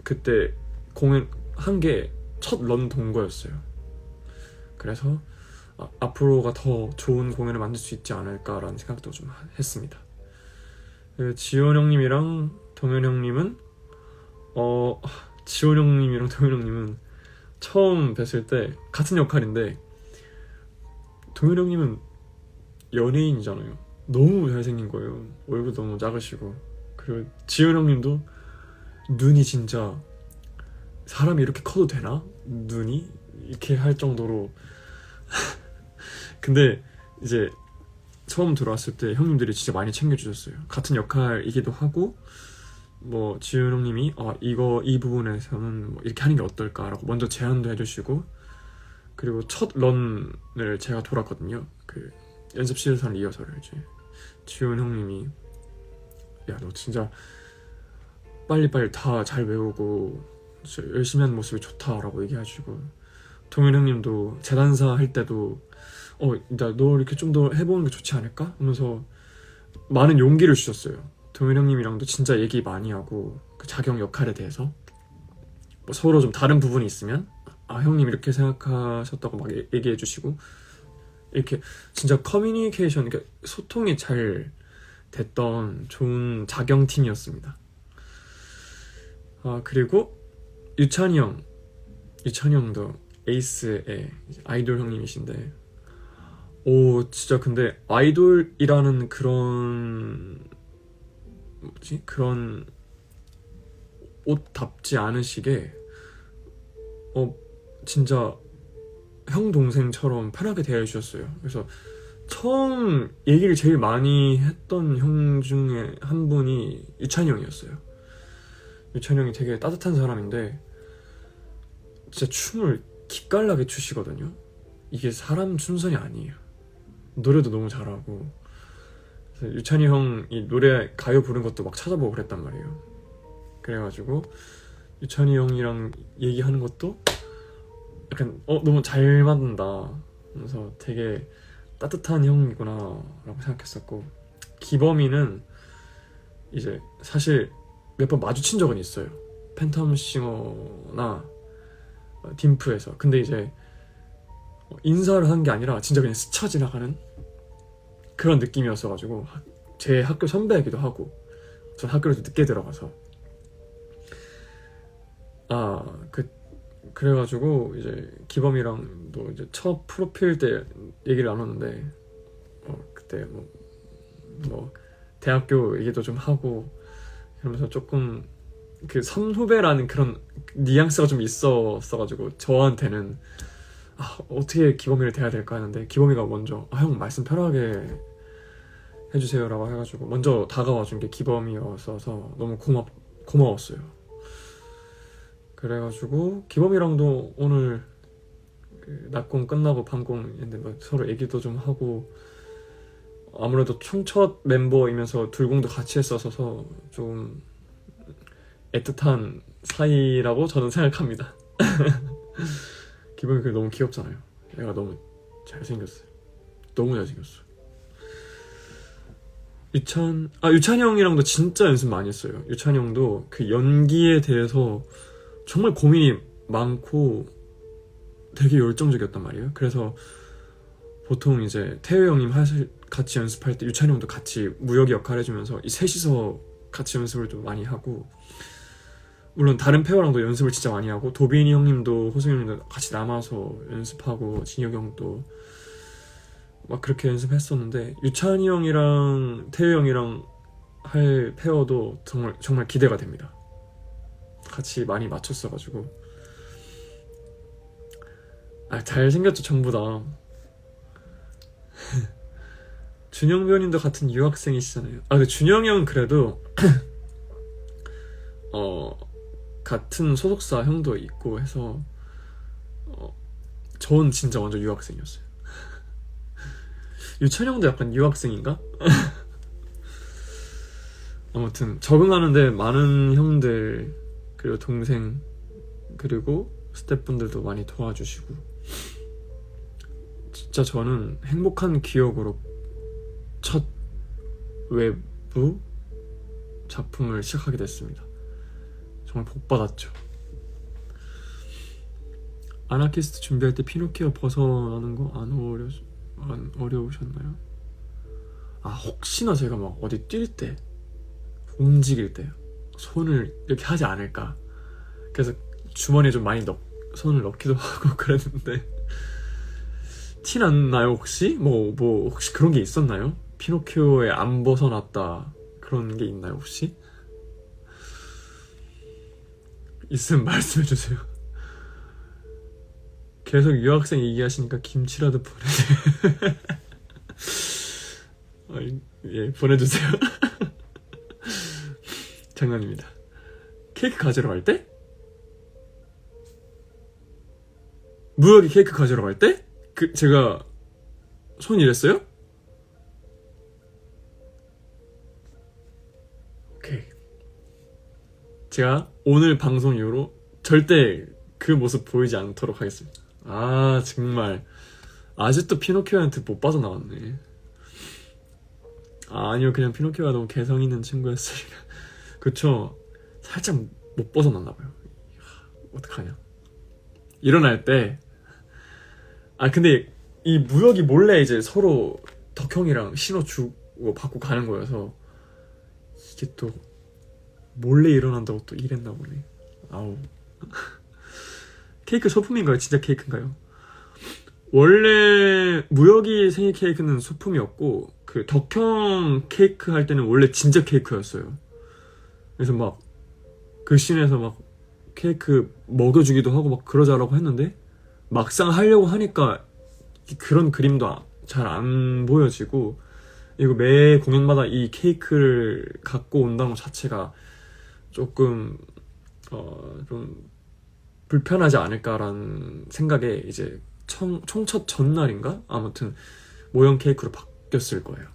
그때 공연 한 게 첫 런던 거였어요. 그래서 앞으로가 더 좋은 공연을 만들 수 있지 않을까라는 생각도 좀 했습니다. 지원 형님이랑 동현 형님은 지원 형님이랑 동현 형님은 처음 뵀을 때 같은 역할인데 동현 형님은 연예인이잖아요. 너무 잘생긴 거예요. 얼굴 너무 작으시고. 그리고 지훈 형님도 눈이 진짜 사람이 이렇게 커도 되나? 눈이? 이렇게 할 정도로. 근데 이제 처음 들어왔을 때 형님들이 진짜 많이 챙겨주셨어요. 같은 역할이기도 하고, 뭐 지훈 형님이 이거 이 부분에서는 뭐 이렇게 하는 게 어떨까라고 먼저 제안도 해주시고, 그리고 첫 런을 제가 돌았거든요. 그 연습실에서 하는 리허설을 이제 지훈 형님이 야 너 진짜 빨리빨리 다 잘 외우고 진짜 열심히 하는 모습이 좋다라고 얘기하시고, 동현 형님도 재단사 할 때도 너 이렇게 좀 더 해보는 게 좋지 않을까? 하면서 많은 용기를 주셨어요. 동현 형님이랑도 진짜 얘기 많이 하고, 그 자경 역할에 대해서 뭐 서로 좀 다른 부분이 있으면 형님 이렇게 생각하셨다고 막 얘기해 주시고, 이렇게 진짜 커뮤니케이션, 그러니까 소통이 잘 됐던 좋은 자경팀이었습니다. 그리고 유찬이 형도 에이스의 아이돌 형님이신데, 진짜 근데 아이돌이라는 그런 옷답지 않으시게 진짜 형 동생처럼 편하게 대해주셨어요. 그래서 처음 얘기를 제일 많이 했던 형 중에 한 분이 유찬이 형이었어요. 유찬이 형이 되게 따뜻한 사람인데 진짜 춤을 기깔나게 추시거든요. 이게 사람 순선이 아니에요. 노래도 너무 잘하고. 그래서 유찬이 형이 노래 가요 부른 것도 막 찾아보고 그랬단 말이에요. 그래가지고 유찬이 형이랑 얘기하는 것도 약간 너무 잘 맞는다, 그래서 되게 따뜻한 형이구나 라고 생각했었고, 기범이는 이제 사실 몇 번 마주친 적은 있어요. 팬텀싱어나 딤프에서. 근데 이제 인사를 한 게 아니라 진짜 그냥 스쳐 지나가는 그런 느낌이었어가지고, 제 학교 선배이기도 하고, 전 학교를 늦게 들어가서 그래가지고 이제 기범이랑도 이제 첫 프로필 때 얘기를 나눴는데, 그때 뭐 대학교 얘기도 좀 하고 그러면서 조금 그 선후배라는 그런 뉘앙스가 좀 있었어가지고, 저한테는 어떻게 기범이를 대해야 될까 하는데, 기범이가 먼저 형 말씀 편하게 해주세요 라고 해가지고 먼저 다가와준 게 기범이었어서 너무 고마웠어요. 그래가지고 기범이랑도 오늘 그 낮공 끝나고 밤공 했는데 뭐 서로 얘기도 좀 하고, 아무래도 총첫 멤버이면서 둘공도 같이 했어서 좀 애틋한 사이라고 저는 생각합니다. 기범이 너무 귀엽잖아요. 얘가 너무 잘생겼어요. 너무 잘생겼어. 유찬이 형이랑도 진짜 연습 많이 했어요. 유찬이 형도 그 연기에 대해서 정말 고민이 많고 되게 열정적이었단 말이에요. 그래서 보통 이제 태효 형님 같이 연습할 때 유찬이 형도 같이 무역이 역할 해주면서 이 셋이서 같이 연습을 좀 많이 하고, 물론 다른 페어랑도 연습을 진짜 많이 하고, 도빈이 형님도 호승이 형님도 같이 남아서 연습하고, 진혁이 형도 막 그렇게 연습했었는데, 유찬이 형이랑 태효 형이랑 할 페어도 정말 기대가 됩니다. 같이 많이 맞췄어가지고. 잘생겼죠 전부 다. 준영 배우님도 같은 유학생이시잖아요. 근데 준영이 형은 그래도 같은 소속사 형도 있고 해서 전 진짜 완전 유학생이었어요. 유찬이 형도 약간 유학생인가? 아무튼 적응하는데 많은 형들 그리고 동생 그리고 스태프분들도 많이 도와주시고, 진짜 저는 행복한 기억으로 첫 외부 작품을 시작하게 됐습니다. 정말 복 받았죠. 아나키스트 준비할 때 피노키오 벗어나는 거 안 어려우셨나요? 혹시나 제가 막 어디 뛸 때, 움직일 때 손을 이렇게 하지 않을까, 그래서 주머니에 좀 많이 손을 넣기도 하고 그랬는데, 티 났나요 혹시? 뭐 혹시 그런 게 있었나요? 피노키오에 안 벗어났다 그런 게 있나요 혹시? 있으면 말씀해주세요. 계속 유학생 얘기하시니까 김치라도 보내세요. 예, 보내주세요. 장난입니다. 케이크 가지러 갈 때? 무역이 케이크 가지러 갈 때? 제가 손 이랬어요? 오케이. 제가 오늘 방송 이후로 절대 그 모습 보이지 않도록 하겠습니다. 아 정말 아직도 피노키오한테 못 빠져나왔네. 아니요, 그냥 피노키오가 너무 개성 있는 친구였으니까. 그쵸, 살짝 못 벗어났나봐요. 어떡하냐. 일어날 때 근데 이 무역이 몰래 이제 서로 덕형이랑 신호 주고 받고 가는 거여서 이게 또 몰래 일어난다고 또 이랬나 보네. 아우. 케이크 소품인가요? 진짜 케이크인가요? 원래 무역이 생일 케이크는 소품이었고 그 덕형 케이크 할 때는 원래 진짜 케이크였어요. 그래서 막 그 씬에서 막 케이크 먹여주기도 하고 막 그러자라고 했는데 막상 하려고 하니까 그런 그림도 잘 안 보여지고, 이거 매 공연마다 이 케이크를 갖고 온다는 것 자체가 조금 좀 불편하지 않을까라는 생각에 이제 총첫 전날인가? 아무튼 모형 케이크로 바뀌었을 거예요.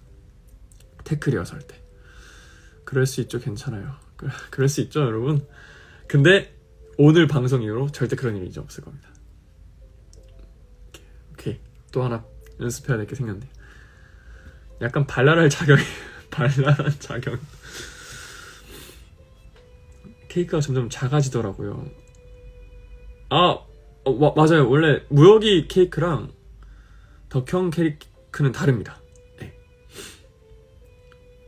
테크 리허설 때. 그럴 수 있죠. 괜찮아요. 그럴 수 있죠 여러분. 근데 오늘 방송 이후로 절대 그런 일이 이제 없을 겁니다. 오케이. 또 하나 연습해야 될 게 생겼네. 약간 발랄할 자격이 발랄한 자격. 케이크가 점점 작아지더라고요. 맞아요. 원래 무역이 케이크랑 덕형 케이크는 다릅니다. 네.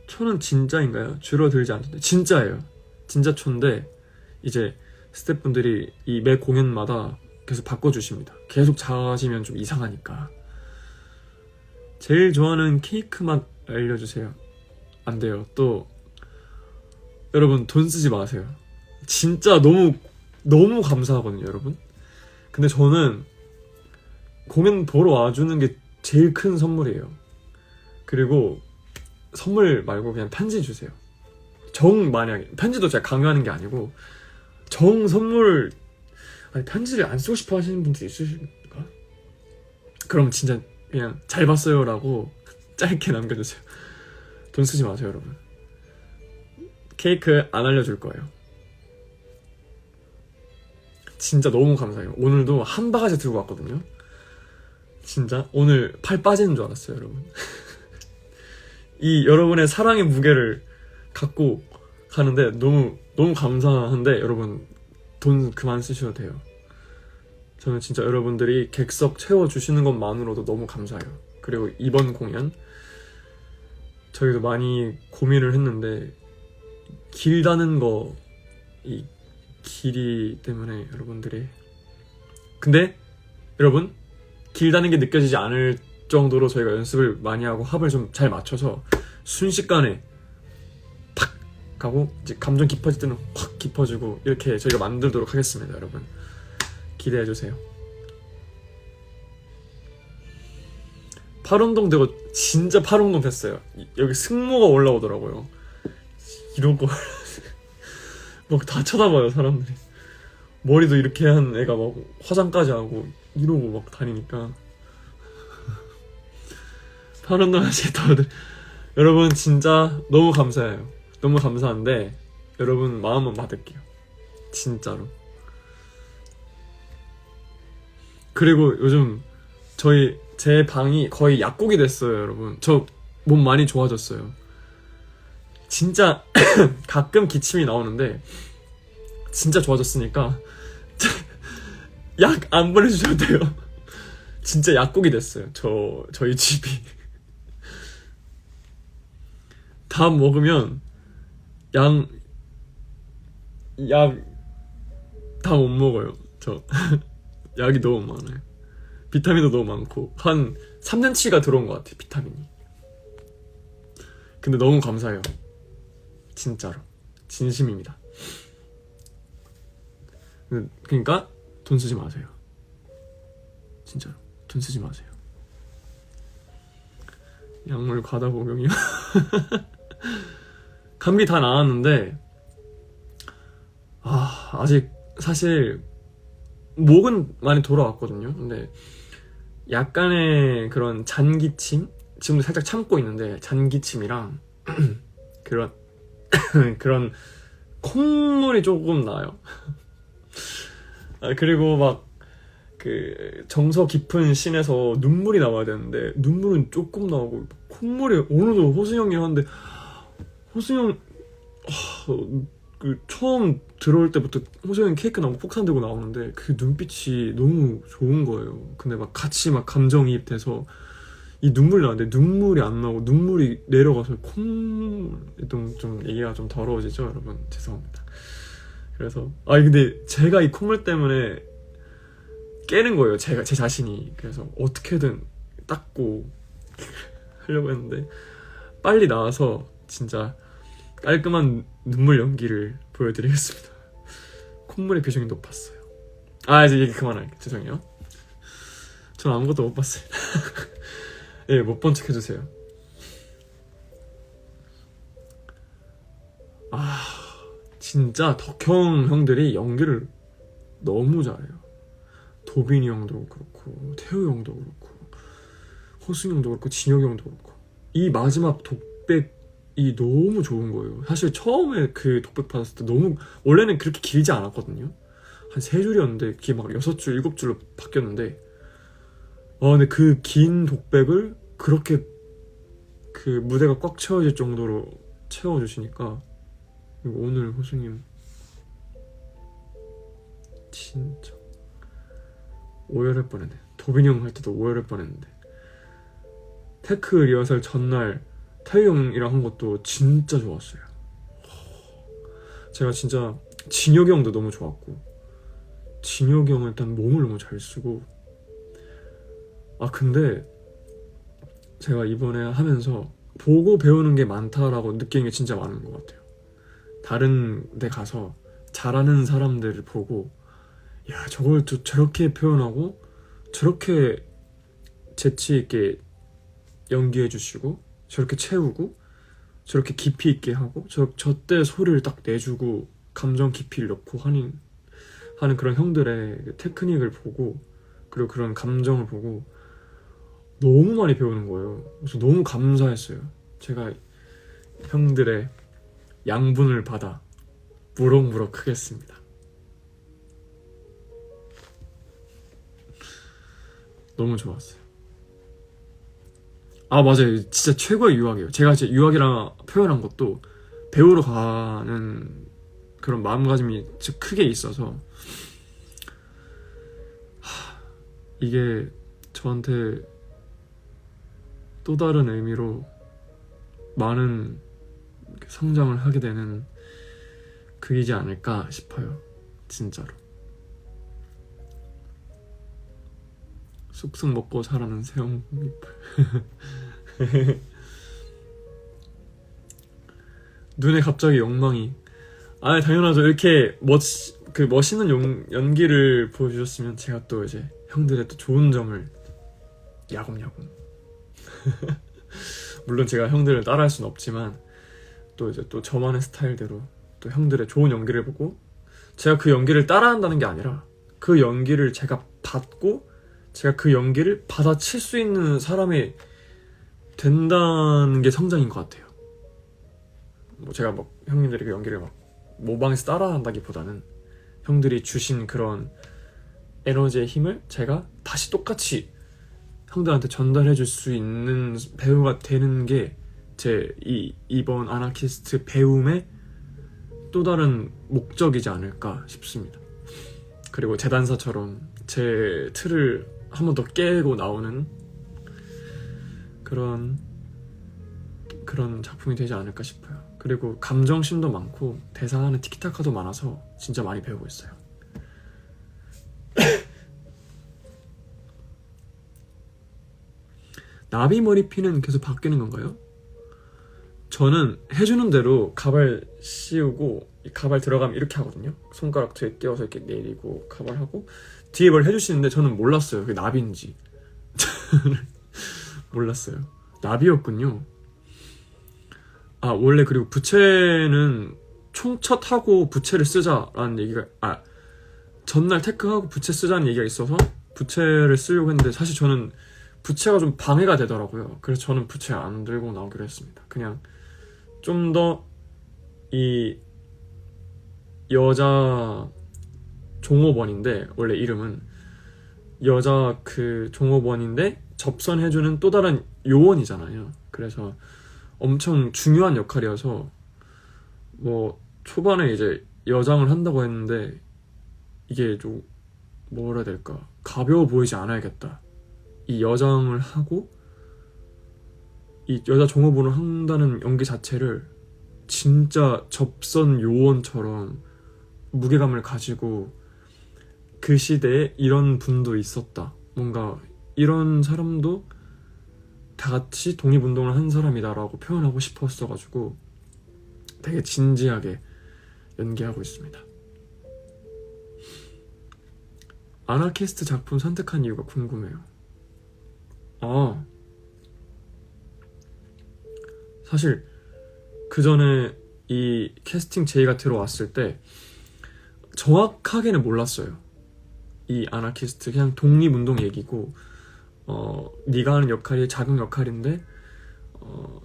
초는 진짜인가요? 줄어들지 않던데. 진짜예요. 진짜 초인데 이제 스태프분들이 이 매 공연마다 계속 바꿔주십니다. 계속 작아지면 좀 이상하니까. 제일 좋아하는 케이크 맛 알려주세요. 안 돼요. 또 여러분 돈 쓰지 마세요. 진짜 너무 감사하거든요 여러분. 근데 저는 공연 보러 와주는 게 제일 큰 선물이에요. 그리고 선물 말고 그냥 편지 주세요. 만약에 편지도 제가 강요하는 게 아니고 선물, 편지를 안 쓰고 싶어 하시는 분들이 있으실까? 그럼 진짜 그냥 잘 봤어요 라고 짧게 남겨주세요. 돈 쓰지 마세요 여러분. 케이크 안 알려줄 거예요. 진짜 너무 감사해요. 오늘도 한 바가지 들고 왔거든요. 진짜 오늘 팔 빠지는 줄 알았어요 여러분. 이 여러분의 사랑의 무게를 갖고 가는데 너무 감사한데 여러분 돈 그만 쓰셔도 돼요. 저는 진짜 여러분들이 객석 채워주시는 것만으로도 너무 감사해요. 그리고 이번 공연 저희도 많이 고민을 했는데 길다는 거, 이 길이 때문에 여러분들이, 근데 여러분 길다는 게 느껴지지 않을 정도로 저희가 연습을 많이 하고 합을 좀 잘 맞춰서 순식간에 탁 가고 이제 감정 깊어질 때는 확 깊어지고 이렇게 저희가 만들도록 하겠습니다. 여러분 기대해주세요. 팔운동 되고 진짜 팔운동 됐어요. 여기 승모가 올라오더라고요. 이러고 막 다 쳐다봐요 사람들이. 머리도 이렇게 한 애가 막 화장까지 하고 이러고 막 다니니까 팔운동 하실 다들 여러분 진짜 너무 감사해요. 너무 감사한데 여러분 마음만 받을게요 진짜로. 그리고 요즘 제 방이 거의 약국이 됐어요 여러분. 저 몸 많이 좋아졌어요 진짜. 가끔 기침이 나오는데 진짜 좋아졌으니까 약 안 보내주셔도 돼요. 진짜 약국이 됐어요 저희 집이. 다 먹으면 약 다 못 먹어요 저. 약이 너무 많아요. 비타민도 너무 많고 한 3년치가 들어온 것 같아요 비타민이. 근데 너무 감사해요. 진짜로. 진심입니다. 그러니까 돈 쓰지 마세요. 진짜로. 돈 쓰지 마세요. 약물 과다 복용이요? 감기 다 나았는데 아직 사실 목은 많이 돌아왔거든요. 근데 약간의 그런 잔기침, 지금도 살짝 참고 있는데 잔기침이랑 그런 그런 콧물이 조금 나요. 그리고 막 그 정서 깊은 씬에서 눈물이 나와야 되는데 눈물은 조금 나오고 콧물이 오늘도 호승 형이랑 하는데 호승 형 그 처음 들어올 때부터 호승 형이 케이크 나오고 폭탄 들고 나오는데 그 눈빛이 너무 좋은 거예요. 근데 막 같이 막 감정이입돼서 이 눈물이 나는데 눈물이 안 나오고 눈물이 내려가서 콧물 좀 얘기가 좀 더러워지죠, 여러분. 죄송합니다. 그래서 근데 제가 이 콧물 때문에 깨는 거예요, 제 자신이. 그래서 어떻게든 닦고 하려고 했는데 빨리 나와서 진짜 깔끔한 눈물 연기를 보여드리겠습니다. 콧물의 비중이 높았어요. 이제 얘기 그만할게요. 죄송해요. 전 아무것도 못 봤어요. 예, 못 본 척 해주세요. 진짜 덕형 형들이 연기를 너무 잘해요. 도빈이 형도 그렇고 태우 형도 그렇고 호승 형도 그렇고 진혁이 형도 그렇고 이 마지막 독백이 너무 좋은 거예요. 사실 처음에 그 독백 받았을 때 너무 원래는 그렇게 길지 않았거든요. 한 3줄이었는데 그게 막 6줄, 7줄로 바뀌었는데 근데 그 긴 독백을 그렇게 그 무대가 꽉 채워질 정도로 채워주시니까 오늘 호승님 진짜 오열할 뻔했네. 도빈이 형 할 때도 오열할 뻔했는데 테크 리허설 전날 태우 형이랑 한 것도 진짜 좋았어요. 제가 진짜 진혁이 형도 너무 좋았고 진혁이 형은 일단 몸을 너무 잘 쓰고 근데 제가 이번에 하면서 보고 배우는 게 많다라고 느끼는 게 진짜 많은 것 같아요. 다른 데 가서 잘하는 사람들을 보고 야 저걸 저렇게 표현하고 저렇게 재치있게 연기해 주시고 저렇게 채우고 저렇게 깊이 있게 하고 저때 소리를 딱 내주고 감정 깊이를 넣고 하는 그런 형들의 테크닉을 보고 그리고 그런 감정을 보고 너무 많이 배우는 거예요. 그래서 너무 감사했어요. 제가 형들의 양분을 받아 무럭무럭 크겠습니다. 너무 좋았어요. 맞아요. 진짜 최고의 유학이에요. 제가 진짜 유학이라 표현한 것도 배우러 가는 그런 마음가짐이 진짜 크게 있어서 이게 저한테 또 다른 의미로 많은 성장을 하게 되는 그이지 않을까 싶어요. 진짜로. 쑥쑥 먹고 자라는 새우잎. 눈에 갑자기 욕망이. 당연하죠. 이렇게 멋있는 연기를 보여주셨으면 제가 또 이제 형들의 또 좋은 점을 야곱야곱 물론 제가 형들을 따라할 수는 없지만 또 이제 또 저만의 스타일대로 또 형들의 좋은 연기를 보고 제가 그 연기를 따라한다는 게 아니라 그 연기를 제가 받고 제가 그 연기를 받아칠 수 있는 사람이 된다는 게 성장인 것 같아요. 제가 막 형님들이 그 연기를 막 모방해서 따라한다기보다는 형들이 주신 그런 에너지의 힘을 제가 다시 똑같이 형들한테 전달해 줄 수 있는 배우가 되는 게 제 이번 아나키스트 배움의 또 다른 목적이지 않을까 싶습니다. 그리고 재단사처럼 제 틀을 한 번 더 깨고 나오는 그런 작품이 되지 않을까 싶어요. 그리고 감정심도 많고 대사하는 티키타카도 많아서 진짜 많이 배우고 있어요. 나비 머리핀은 계속 바뀌는 건가요? 저는 해주는 대로 가발 씌우고 이 가발 들어가면 이렇게 하거든요. 손가락 뒤에 띄워서 이렇게 내리고 가발하고 뒤에 뭘 해주시는데 저는 몰랐어요. 그게 나비인지. 몰랐어요. 나비였군요. 아, 원래 그리고 부채는 총첫하고 부채를 쓰자라는 얘기가, 전날 테크하고 부채 쓰자는 얘기가 있어서 부채를 쓰려고 했는데 사실 저는 부채가 좀 방해가 되더라고요. 그래서 저는 부채 안 들고 나오기로 했습니다. 그냥 좀 더 이 여자 종업원인데, 원래 이름은 여자 그 종업원인데 접선해주는 또 다른 요원이잖아요. 그래서 엄청 중요한 역할이어서 뭐 초반에 이제 여장을 한다고 했는데 이게 좀 뭐라 해야 될까, 가벼워 보이지 않아야겠다. 이 여장을 하고 이 여자 종업원을 한다는 연기 자체를 진짜 접선 요원처럼 무게감을 가지고 그 시대에 이런 분도 있었다, 뭔가 이런 사람도 다 같이 독립운동을 한 사람이다라고 표현하고 싶었어가지고 되게 진지하게 연기하고 있습니다. 아나키스트 작품 선택한 이유가 궁금해요. 사실 그 전에 이 캐스팅 제의가 들어왔을 때 정확하게는 몰랐어요. 이 아나키스트 그냥 독립운동 얘기고, 네가 하는 역할이 작은 역할인데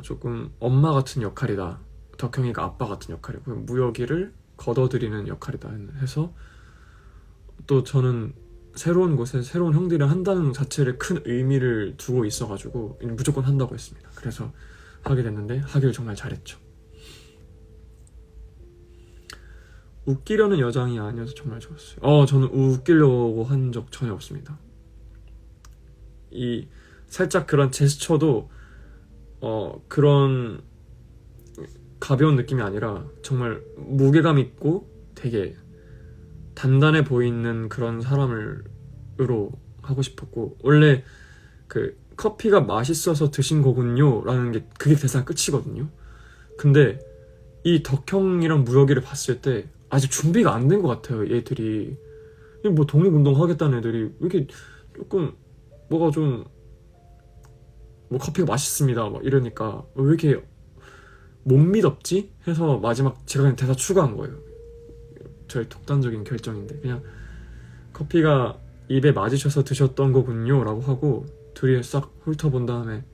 조금 엄마 같은 역할이다. 덕형이가 아빠 같은 역할이고 무역이를 걷어들이는 역할이다 해서, 또 저는 새로운 곳에 새로운 형들이랑 한다는 자체를 큰 의미를 두고 있어가지고 무조건 한다고 했습니다. 그래서 하게 됐는데 하길 정말 잘했죠. 웃기려는 여장이 아니어서 정말 좋았어요. 저는 웃기려고 한 적 전혀 없습니다. 이 살짝 그런 제스처도 그런 가벼운 느낌이 아니라 정말 무게감 있고 되게 단단해 보이는 그런 사람으로 하고 싶었고, 원래 그 커피가 맛있어서 드신 거군요 라는 게 그게 대사 끝이거든요. 근데 이 덕형이랑 무역이를 봤을 때 아직 준비가 안 된 것 같아요. 얘들이 뭐 독립운동 하겠다는 애들이 왜 이렇게 조금 뭐가 좀 뭐 커피가 맛있습니다 막 이러니까 왜 이렇게 못 믿었지? 해서 마지막 제가 그냥 대사 추가한 거예요. 저의 독단적인 결정인데 그냥 커피가 입에 맞으셔서 드셨던 거군요 라고 하고 둘이 싹 훑어본 다음에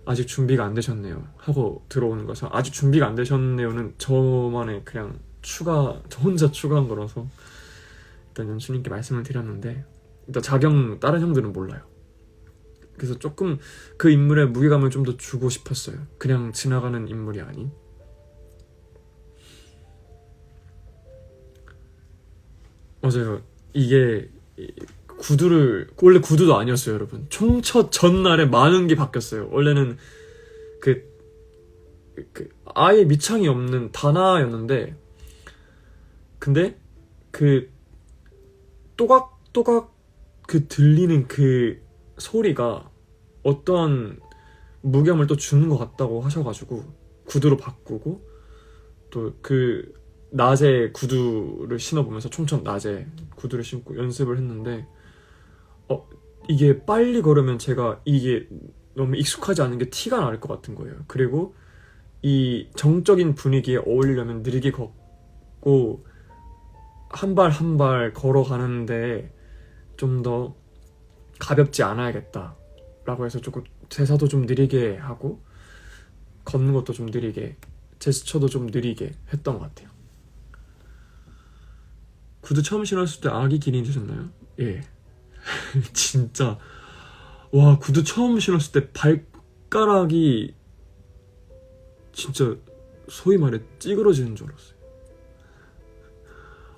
아직 준비가 안 되셨네요 하고 들어오는 거죠. 아직 준비가 안 되셨네요는 저만의 그냥 저 혼자 추가한 거라서 일단 연출님께 말씀을 드렸는데, 일단 자경 다른 형들은 몰라요. 그래서 조금 그 인물의 무게감을 좀 더 주고 싶었어요. 그냥 지나가는 인물이 아닌. 맞아요. 이게 원래 구두도 아니었어요, 여러분. 총첫 전날에 많은 게 바뀌었어요. 원래는 그 아예 밑창이 없는 단화였는데, 근데 그 또각또각 그 들리는 그 소리가 어떤 무게감을 또 주는 것 같다고 하셔가지고 구두로 바꾸고, 또 그 낮에 구두를 신어보면서 총천 낮에 구두를 신고 연습을 했는데 이게 빨리 걸으면 제가 이게 너무 익숙하지 않은 게 티가 날 것 같은 거예요. 그리고 이 정적인 분위기에 어울리려면 느리게 걷고 한 발 한 발 걸어가는데 좀 더 가볍지 않아야겠다 라고 해서 조금 대사도 좀 느리게 하고 걷는 것도 좀 느리게, 제스처도 좀 느리게 했던 것 같아요. 구두 처음 신었을 때 아기 기린이 되셨나요? 예. 진짜 와, 구두 처음 신었을 때 발가락이 진짜 소위 말해 찌그러지는 줄 알았어요.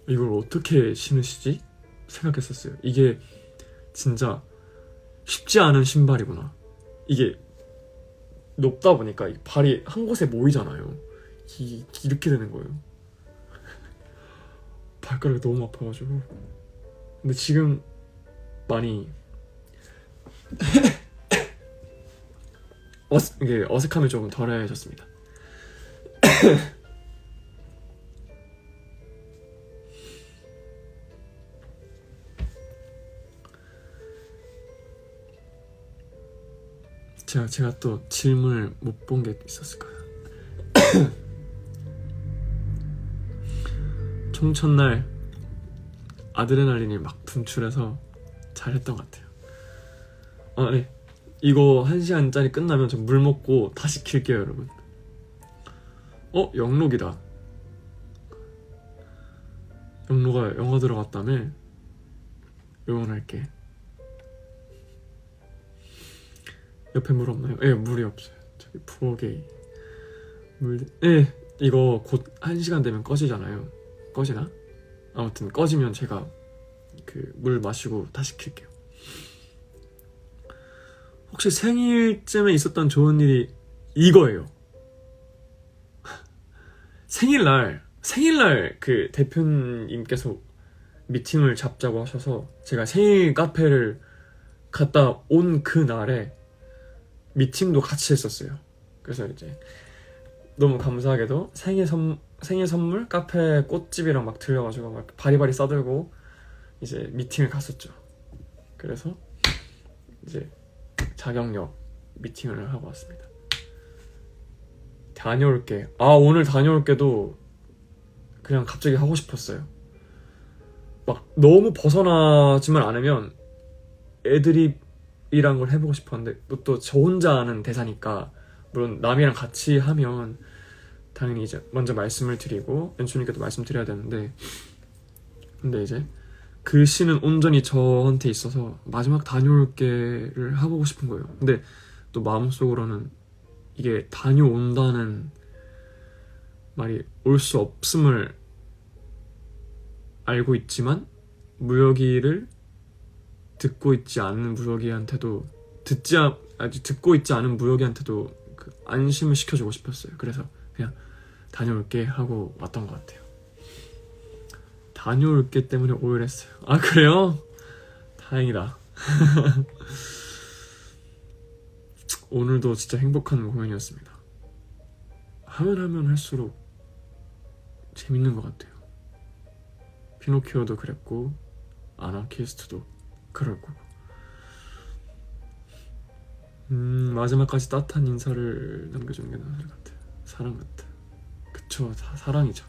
이걸 어떻게 신으시지? 생각했었어요. 이게 진짜 쉽지 않은 신발이구나. 이게 높다 보니까 발이 한 곳에 모이잖아요. 이렇게 되는 거예요. 발가락이 너무 아파가지고. 근데 지금 많이 이게 어색함이 조금 덜해졌습니다. 제가 또 질문을 못 본 게 있었을 거예요. 총 첫날 아드레날린이 막 분출해서 잘했던 것 같아요. 네. 이거 1시간짜리 끝나면 저 물 먹고 다시 킬게요, 여러분. 영록이다. 영록아, 영어 들어갔다며? 응원할게. 옆에 물 없나요? 물이 없어요. 저기 부엌에 물... 이거 곧 1시간 되면 꺼지잖아요. 꺼지나? 아무튼 꺼지면 제가 그 물 마시고 다시 킬게요. 혹시 생일쯤에 있었던 좋은 일이 이거예요. 생일날 그 대표님께서 미팅을 잡자고 하셔서 제가 생일 카페를 갔다 온 그날에 미팅도 같이 했었어요. 그래서 이제 너무 감사하게도 생일 선물 카페 꽃집이랑 막 들려가지고 막 바리바리 싸들고 이제 미팅을 갔었죠. 그래서 이제 자격역 미팅을 하고 왔습니다. 다녀올게. 오늘 다녀올게도 그냥 갑자기 하고 싶었어요. 막 너무 벗어나지만 않으면 애드립이란 걸 해보고 싶었는데 또 저 혼자 아는 대사니까, 물론 남이랑 같이 하면 당연히 이제 먼저 말씀을 드리고 연출님께도 말씀드려야 되는데, 근데 이제 그 시는 온전히 저한테 있어서 마지막 다녀올게를 해보고 싶은 거예요. 근데 또 마음속으로는 이게 다녀온다는 말이 올 수 없음을 알고 있지만 무혁이를 듣고 있지 않은 무혁이한테도 듣고 있지 않은 무혁이한테도 그 안심을 시켜주고 싶었어요. 그래서 그냥 다녀올게 하고 왔던 것 같아요. 다녀올게 때문에 오열했어요. 그래요? 다행이다. 오늘도 진짜 행복한 공연이었습니다. 하면 할수록 재밌는 것 같아요. 피노키오도 그랬고 아나키스트도 그럴 거고. 마지막까지 따뜻한 인사를 남겨주는 게 나을 것 같아요. 사랑 같아. 그쵸, 사랑이죠.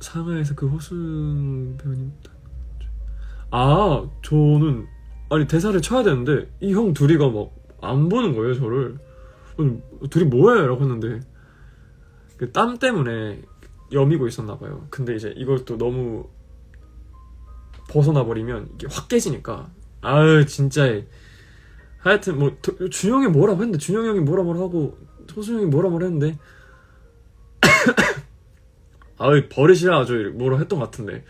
상하이에서 그 호순 배우님. 저는 대사를 쳐야 되는데 이 형 둘이가 막 안 보는 거예요, 저를. 둘이 뭐해? 라고 했는데 그 땀 때문에 여미고 있었나 봐요. 근데 이제 이걸 또 너무 벗어나 버리면 이게 확 깨지니까 진짜. 하여튼 뭐 준영이 뭐라고 했는데, 준영이 형이 뭐라 하고 호순 형이 뭐라 했는데 버릇이라 아주 뭐라 했던 것 같은데.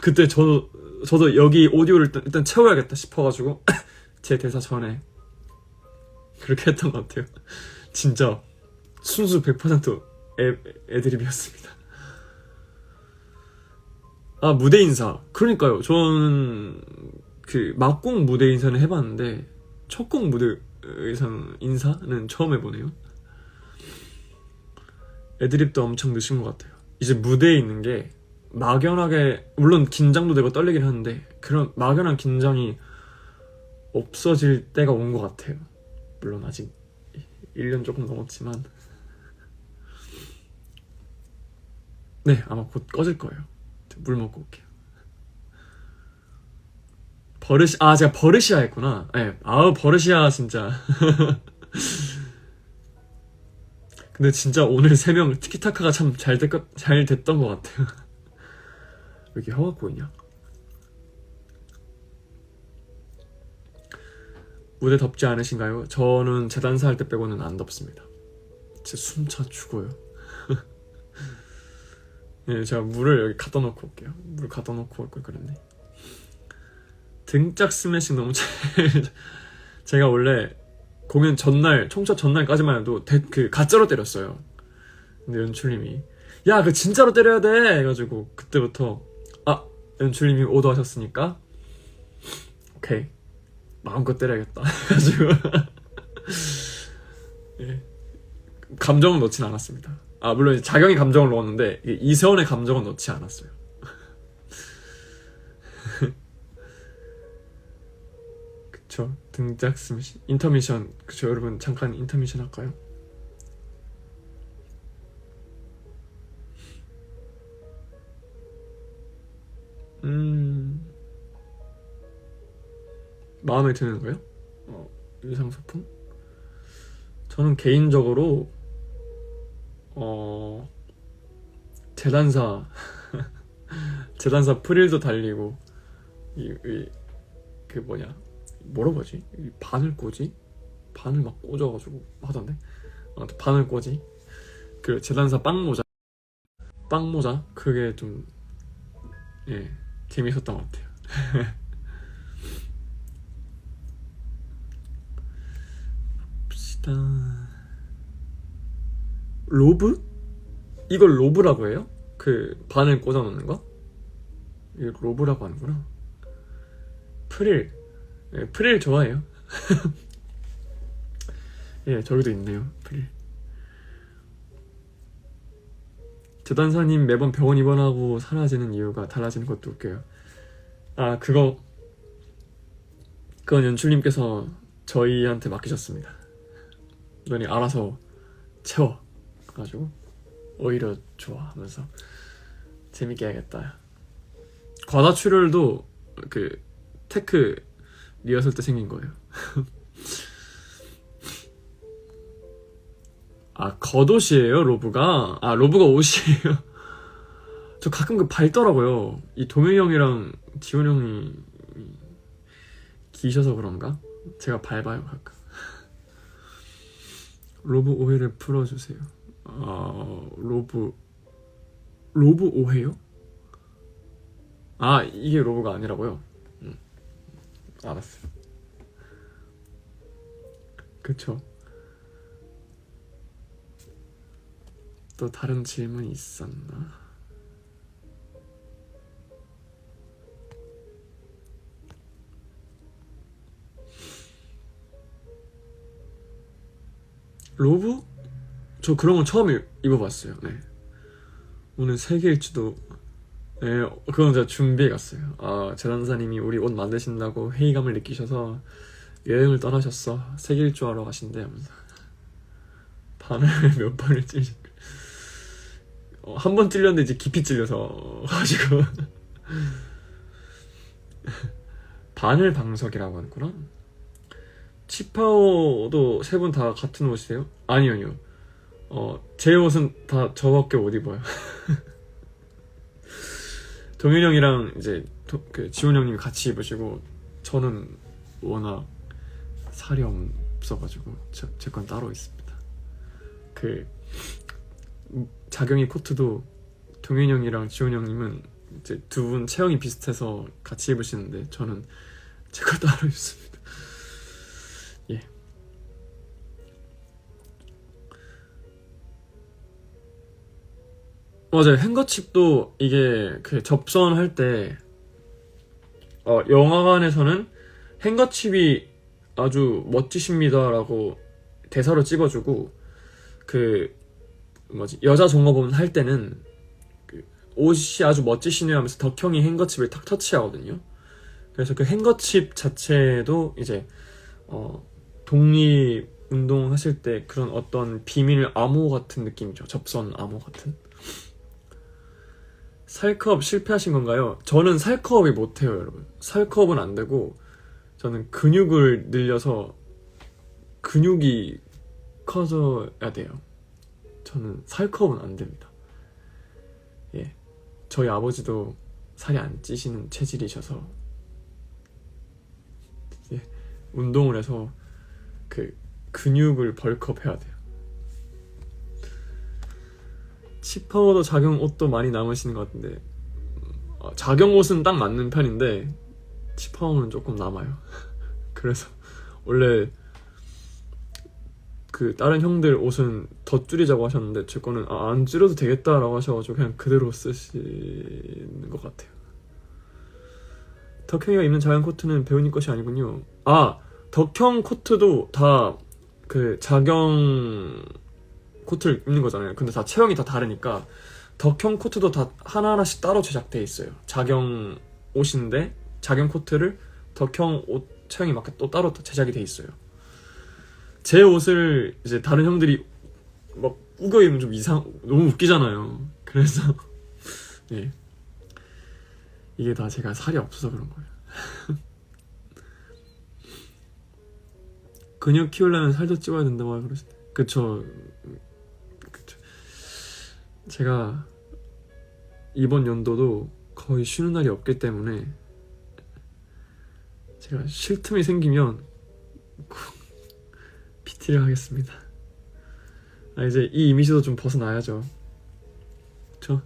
그때 저도 여기 오디오를 일단 채워야겠다 싶어가지고 제 대사 전에 그렇게 했던 것 같아요. 진짜 순수 100% 애드립이었습니다. 무대 인사. 그러니까요. 저는 그 막공 무대 인사는 해봤는데 첫 곡 무대 인사는 처음 해보네요. 애드립도 엄청 느신 것 같아요. 이제 무대에 있는 게 막연하게, 물론 긴장도 되고 떨리긴 하는데 그런 막연한 긴장이 없어질 때가 온 것 같아요. 물론 아직 1년 조금 넘었지만 네, 아마 곧 꺼질 거예요. 물 먹고 올게요. 제가 버릇이야 했구나. 네, 버릇이야 진짜. 근데 진짜 오늘 3명 티키타카가 참 잘 됐던 것 같아요. 왜 이렇게 혀가 꼬이냐? 무대 덥지 않으신가요? 저는 재단사 할 때 빼고는 안 덥습니다. 진짜 숨차 죽어요. 네, 제가 물을 여기 갖다 놓고 올게요. 물 갖다 놓고 올 걸 그랬네. 등짝 스매싱 너무 제가 원래 공연 전날, 총첫 전날까지만 해도 그 가짜로 때렸어요. 근데 연출님이 야, 그 진짜로 때려야 돼 해가지고 그때부터 연출님이 오더하셨으니까 오케이, 마음껏 때려야겠다 해가지고 네, 감정은 넣진 않았습니다. 아 물론 이제 자경이 감정을 넣었는데 이세원의 감정은 넣지 않았어요. 그쵸. 등짝 스매시 인터미션. 그쵸. 여러분 잠깐 인터미션 할까요? 마음에 드는 거요? 의상소품? 저는 개인적으로 재단사 재단사 프릴도 달리고 그 뭐냐 뭐라고 하지? 이 바늘 꽂이? 바늘 막 꽂아가지고 하던데? 아무튼 바늘 꽂이 그 재단사 빵모자 그게 좀 예 재밌었던 것 같아요. 봅시다. 로브? 이걸 로브라고 해요? 그 바늘 꽂아 놓는 거? 이거 로브라고 하는구나. 프릴. 예, 프릴 좋아해요. 예, 저기도 있네요. 프릴. 재단사님 매번 병원 입원하고 사라지는 이유가 달라지는 것도 웃겨요. 아 그건 연출님께서 저희한테 맡기셨습니다. 너니 알아서 채워 가지고 오히려 좋아 하면서 재밌게 해야겠다. 과다출혈도 그 테크 리허설 때 생긴 거예요. 아 겉옷이에요 로브가? 아 로브가 옷이에요? 저 가끔 그 밟더라고요. 이 동현이 형이랑 지원 형이 기셔서 그런가? 제가 밟아요 가끔. 로브 오해를 풀어주세요. 로브 오해요? 아 이게 로브가 아니라고요? 알았어요. 그쵸. 또 다른 질문이 있었나? 로브? 저 그런 건 처음 입어봤어요. 네. 오늘 세계일주도 네, 그건 제가 준비해 갔어요. 아, 재단사님이 우리 옷 만드신다고 회의감을 느끼셔서 여행을 떠나셨어. 세계일주 하러 가신대 하면서 바늘 몇 번을 찔 한 번 찔렸는데 이제 깊이 찔려서 가지고 바늘 방석이라고 하는구나. 치파오도 세 분 다 같은 옷이세요? 아니요. 제 옷은 다 저밖에 못 입어요. 동윤 형이랑 이제 그 지훈 형님이 같이 입으시고 저는 워낙 살이 없어가지고 제 건 따로 있습니다. 그 자경이 코트도 동윤 형이랑 지훈 형님은 이제 두 분 체형이 비슷해서 같이 입으시는데 저는 제 거 따로 입습니다. 예. 맞아요. 행거칩도 이게 그 접선할 때 영화관에서는 행거칩이 아주 멋지십니다라고 대사로 찍어주고 그 뭐지 여자 종업원 할 때는 그 옷이 아주 멋지시네요 하면서 덕형이 행거칩을 탁 터치하거든요. 그래서 그 행거칩 자체도 이제 독립 운동 하실 때 그런 어떤 비밀 암호 같은 느낌이죠. 접선 암호 같은. 살컵 실패하신 건가요? 저는 살컵이 못해요 여러분. 살컵은 안 되고 저는 근육을 늘려서 근육이 커져야 돼요. 저는 살컵은 안 됩니다. 예, 저희 아버지도 살이 안 찌시는 체질이셔서 예, 운동을 해서 그 근육을 벌크업 해야 돼요. 치파오도 작용 옷도 많이 남으시는 것 같은데 작용 옷은 딱 맞는 편인데 치파오는 조금 남아요. 그래서 원래 그 다른 형들 옷은 더 줄이자고 하셨는데 제 거는 안 줄여도 되겠다라고 하셔가지고 그냥 그대로 쓰시는 것 같아요. 덕형이가 입는 작은 코트는 배우님 것이 아니군요. 아 덕형 코트도 다 그 작용 코트를 입는 거잖아요. 근데 다 체형이 다 다르니까 덕형 코트도 다 하나하나씩 따로 제작돼 있어요. 작영 옷인데 작영 코트를 덕형 옷 체형에 맞게 또 따로 제작이 돼 있어요. 제 옷을 이제 다른 형들이 막 우겨 입으면 좀 너무 웃기잖아요. 그래서 예, 이게 다 제가 살이 없어서 그런 거예요. 근육 키우려면 살도 찌워야 된다고 그러시대. 그쵸. 제가 이번 연도도 거의 쉬는 날이 없기 때문에 제가 쉴 틈이 생기면 꼭 PT를 하겠습니다. 이제 이 이미지도 좀 벗어나야죠. 그쵸?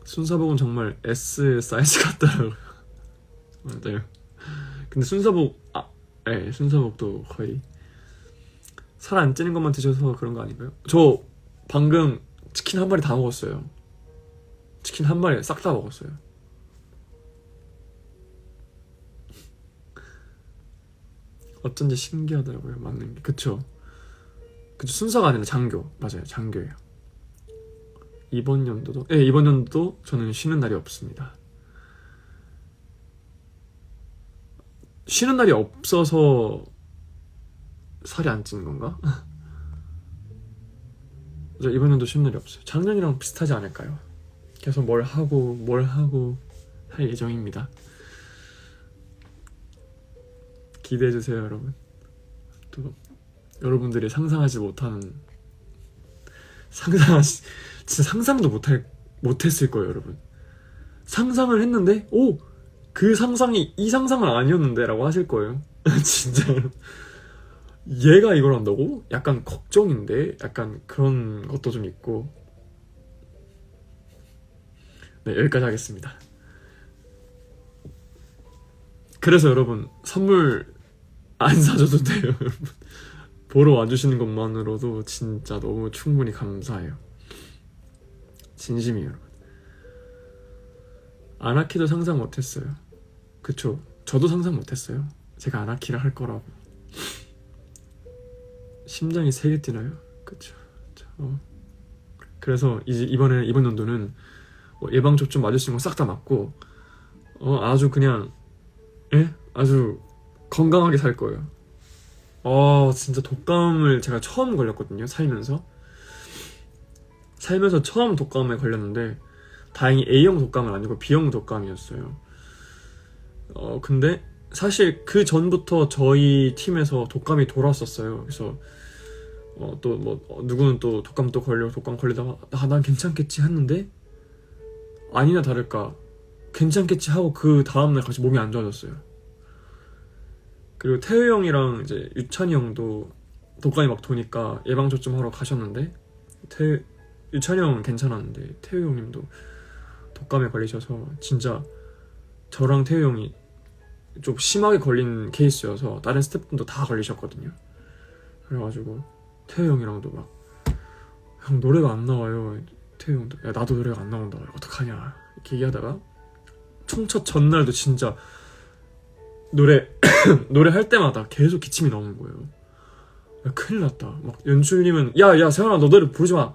순사복은 정말 S 사이즈 같더라고요. 맞아요. 근데 네, 순사복도 거의 살 안 찌는 것만 드셔서 그런 거 아닌가요? 저 방금 치킨 한 마리 다 먹었어요. 치킨 한 마리 싹 다 먹었어요. 어쩐지 신기하더라고요, 먹는 게. 그쵸? 순서가 아니라 장교. 맞아요, 장교예요. 이번 연도도 저는 쉬는 날이 없습니다. 쉬는 날이 없어서 살이 안 찌는 건가? 이번 연도 쉬는 날이 없어요. 작년이랑 비슷하지 않을까요? 계속 뭘 하고 할 예정입니다. 기대해주세요, 여러분. 또 여러분들이 상상하지 못하는 진짜 상상도 못했을 거예요, 여러분. 상상을 했는데 그 상상이 이 상상은 아니었는데 라고 하실 거예요. 진짜로. 얘가 이걸 한다고? 약간 걱정인데? 약간 그런 것도 좀 있고. 네, 여기까지 하겠습니다. 그래서 여러분, 선물 안 사줘도 돼요, 여러분. 보러 와주시는 것만으로도 진짜 너무 충분히 감사해요. 진심이에요, 여러분. 아나키도 상상 못했어요. 그쵸? 저도 상상 못했어요. 제가 아나키를 할 거라고. 심장이 세게 뛰나요? 그쵸? 그래서 이번 연도는 예방접종 맞을 수 있는 거 싹 다 맞고 아주 그냥 아주 건강하게 살 거예요. 진짜 독감을 제가 처음 걸렸거든요. 살면서 처음 독감에 걸렸는데 다행히 A형 독감은 아니고 B형 독감이었어요. 근데 사실 그 전부터 저희 팀에서 독감이 돌았었어요. 그래서 또 누구는 또 독감 걸리다가 난 괜찮겠지 했는데 아니나 다를까 괜찮겠지 하고 그 다음날 같이 몸이 안 좋아졌어요. 그리고 태우 형이랑 이제 유찬이 형도 독감이 막 도니까 예방접종 하러 가셨는데 유찬이 형은 괜찮았는데 태우 형님도 독감에 걸리셔서 진짜 저랑 태우 형이 좀 심하게 걸린 케이스여서 다른 스태프분도 다 걸리셨거든요. 그래가지고 태우 형이랑도 막 형 노래가 안 나와요. 태우 형도 야 나도 노래가 안 나온다. 어떡하냐 이렇게 얘기하다가 총첫 전날도 진짜 노래할 때마다 계속 기침이 나오는 거예요. 야, 큰일 났다. 막 연출님은 야 세환아 너 노래 부르지 마.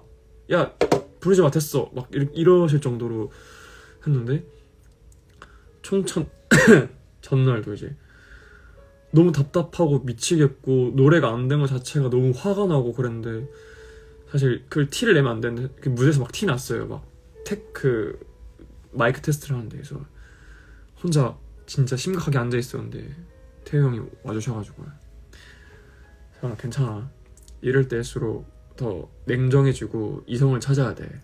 야 부르지 마 됐어. 막 이러실 정도로 했는데 총첫 전날도 이제 너무 답답하고 미치겠고 노래가 안 된 것 자체가 너무 화가 나고 그랬는데 사실 그걸 티를 내면 안 되는데 그 무대에서 막 티 났어요. 막 마이크 테스트를 하는데 그래서 혼자 진짜 심각하게 앉아있었는데 태우 형이 와주셔가지고 세환아 괜찮아. 이럴 때일수록 더 냉정해지고 이성을 찾아야 돼.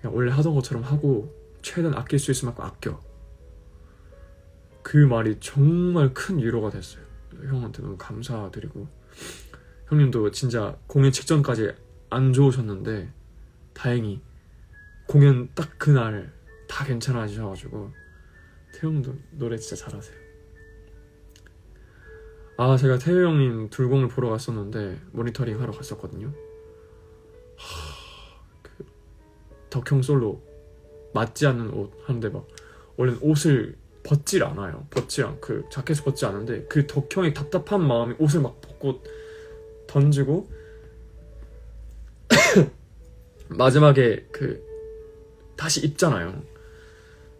그냥 원래 하던 것처럼 하고 최대한 아낄 수 있을 만큼 아껴. 그 말이 정말 큰 위로가 됐어요. 형한테 너무 감사드리고 형님도 진짜 공연 직전까지 안 좋으셨는데 다행히 공연 딱 그날 다 괜찮아지셔가지고 태우 형도 노래 진짜 잘하세요. 제가 태우 형님 둘공을 보러 갔었는데 모니터링 하러 갔었거든요. 덕형 솔로 맞지 않는 옷 하는데 막 원래는 옷을 벗질 않아요. 자켓을 벗지 않은데 그 덕형이 답답한 마음에 옷을 막 벗고 던지고 마지막에 그 다시 입잖아요.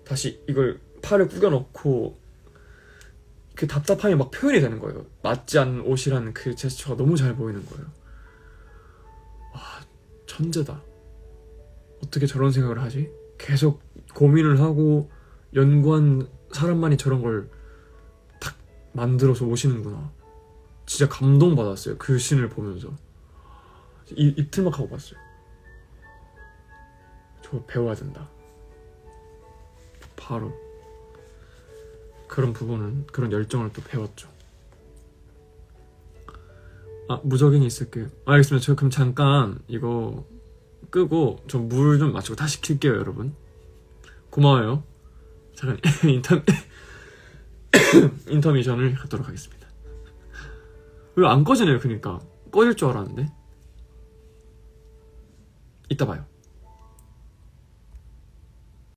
다시 이걸 팔을 구겨 넣고 그 답답함이 막 표현이 되는 거예요. 맞지 않는 옷이라는 그 제스처가 너무 잘 보이는 거예요. 와, 천재다. 어떻게 저런 생각을 하지? 계속 고민을 하고 연구한 사람만이 저런 걸 탁 만들어서 오시는구나. 진짜 감동받았어요. 그 씬을 보면서. 입틀막 하고 봤어요. 저 배워야 된다. 바로 그런 부분은, 그런 열정을 또 배웠죠. 아, 무적인이 있을게요. 알겠습니다. 저 그럼 잠깐 이거 끄고 저 물 좀 마시고 다시 킬게요, 여러분. 고마워요. 잠깐 인터미션을 갖도록 하겠습니다. 왜 안 꺼지네요? 그니까 꺼질 줄 알았는데. 이따 봐요.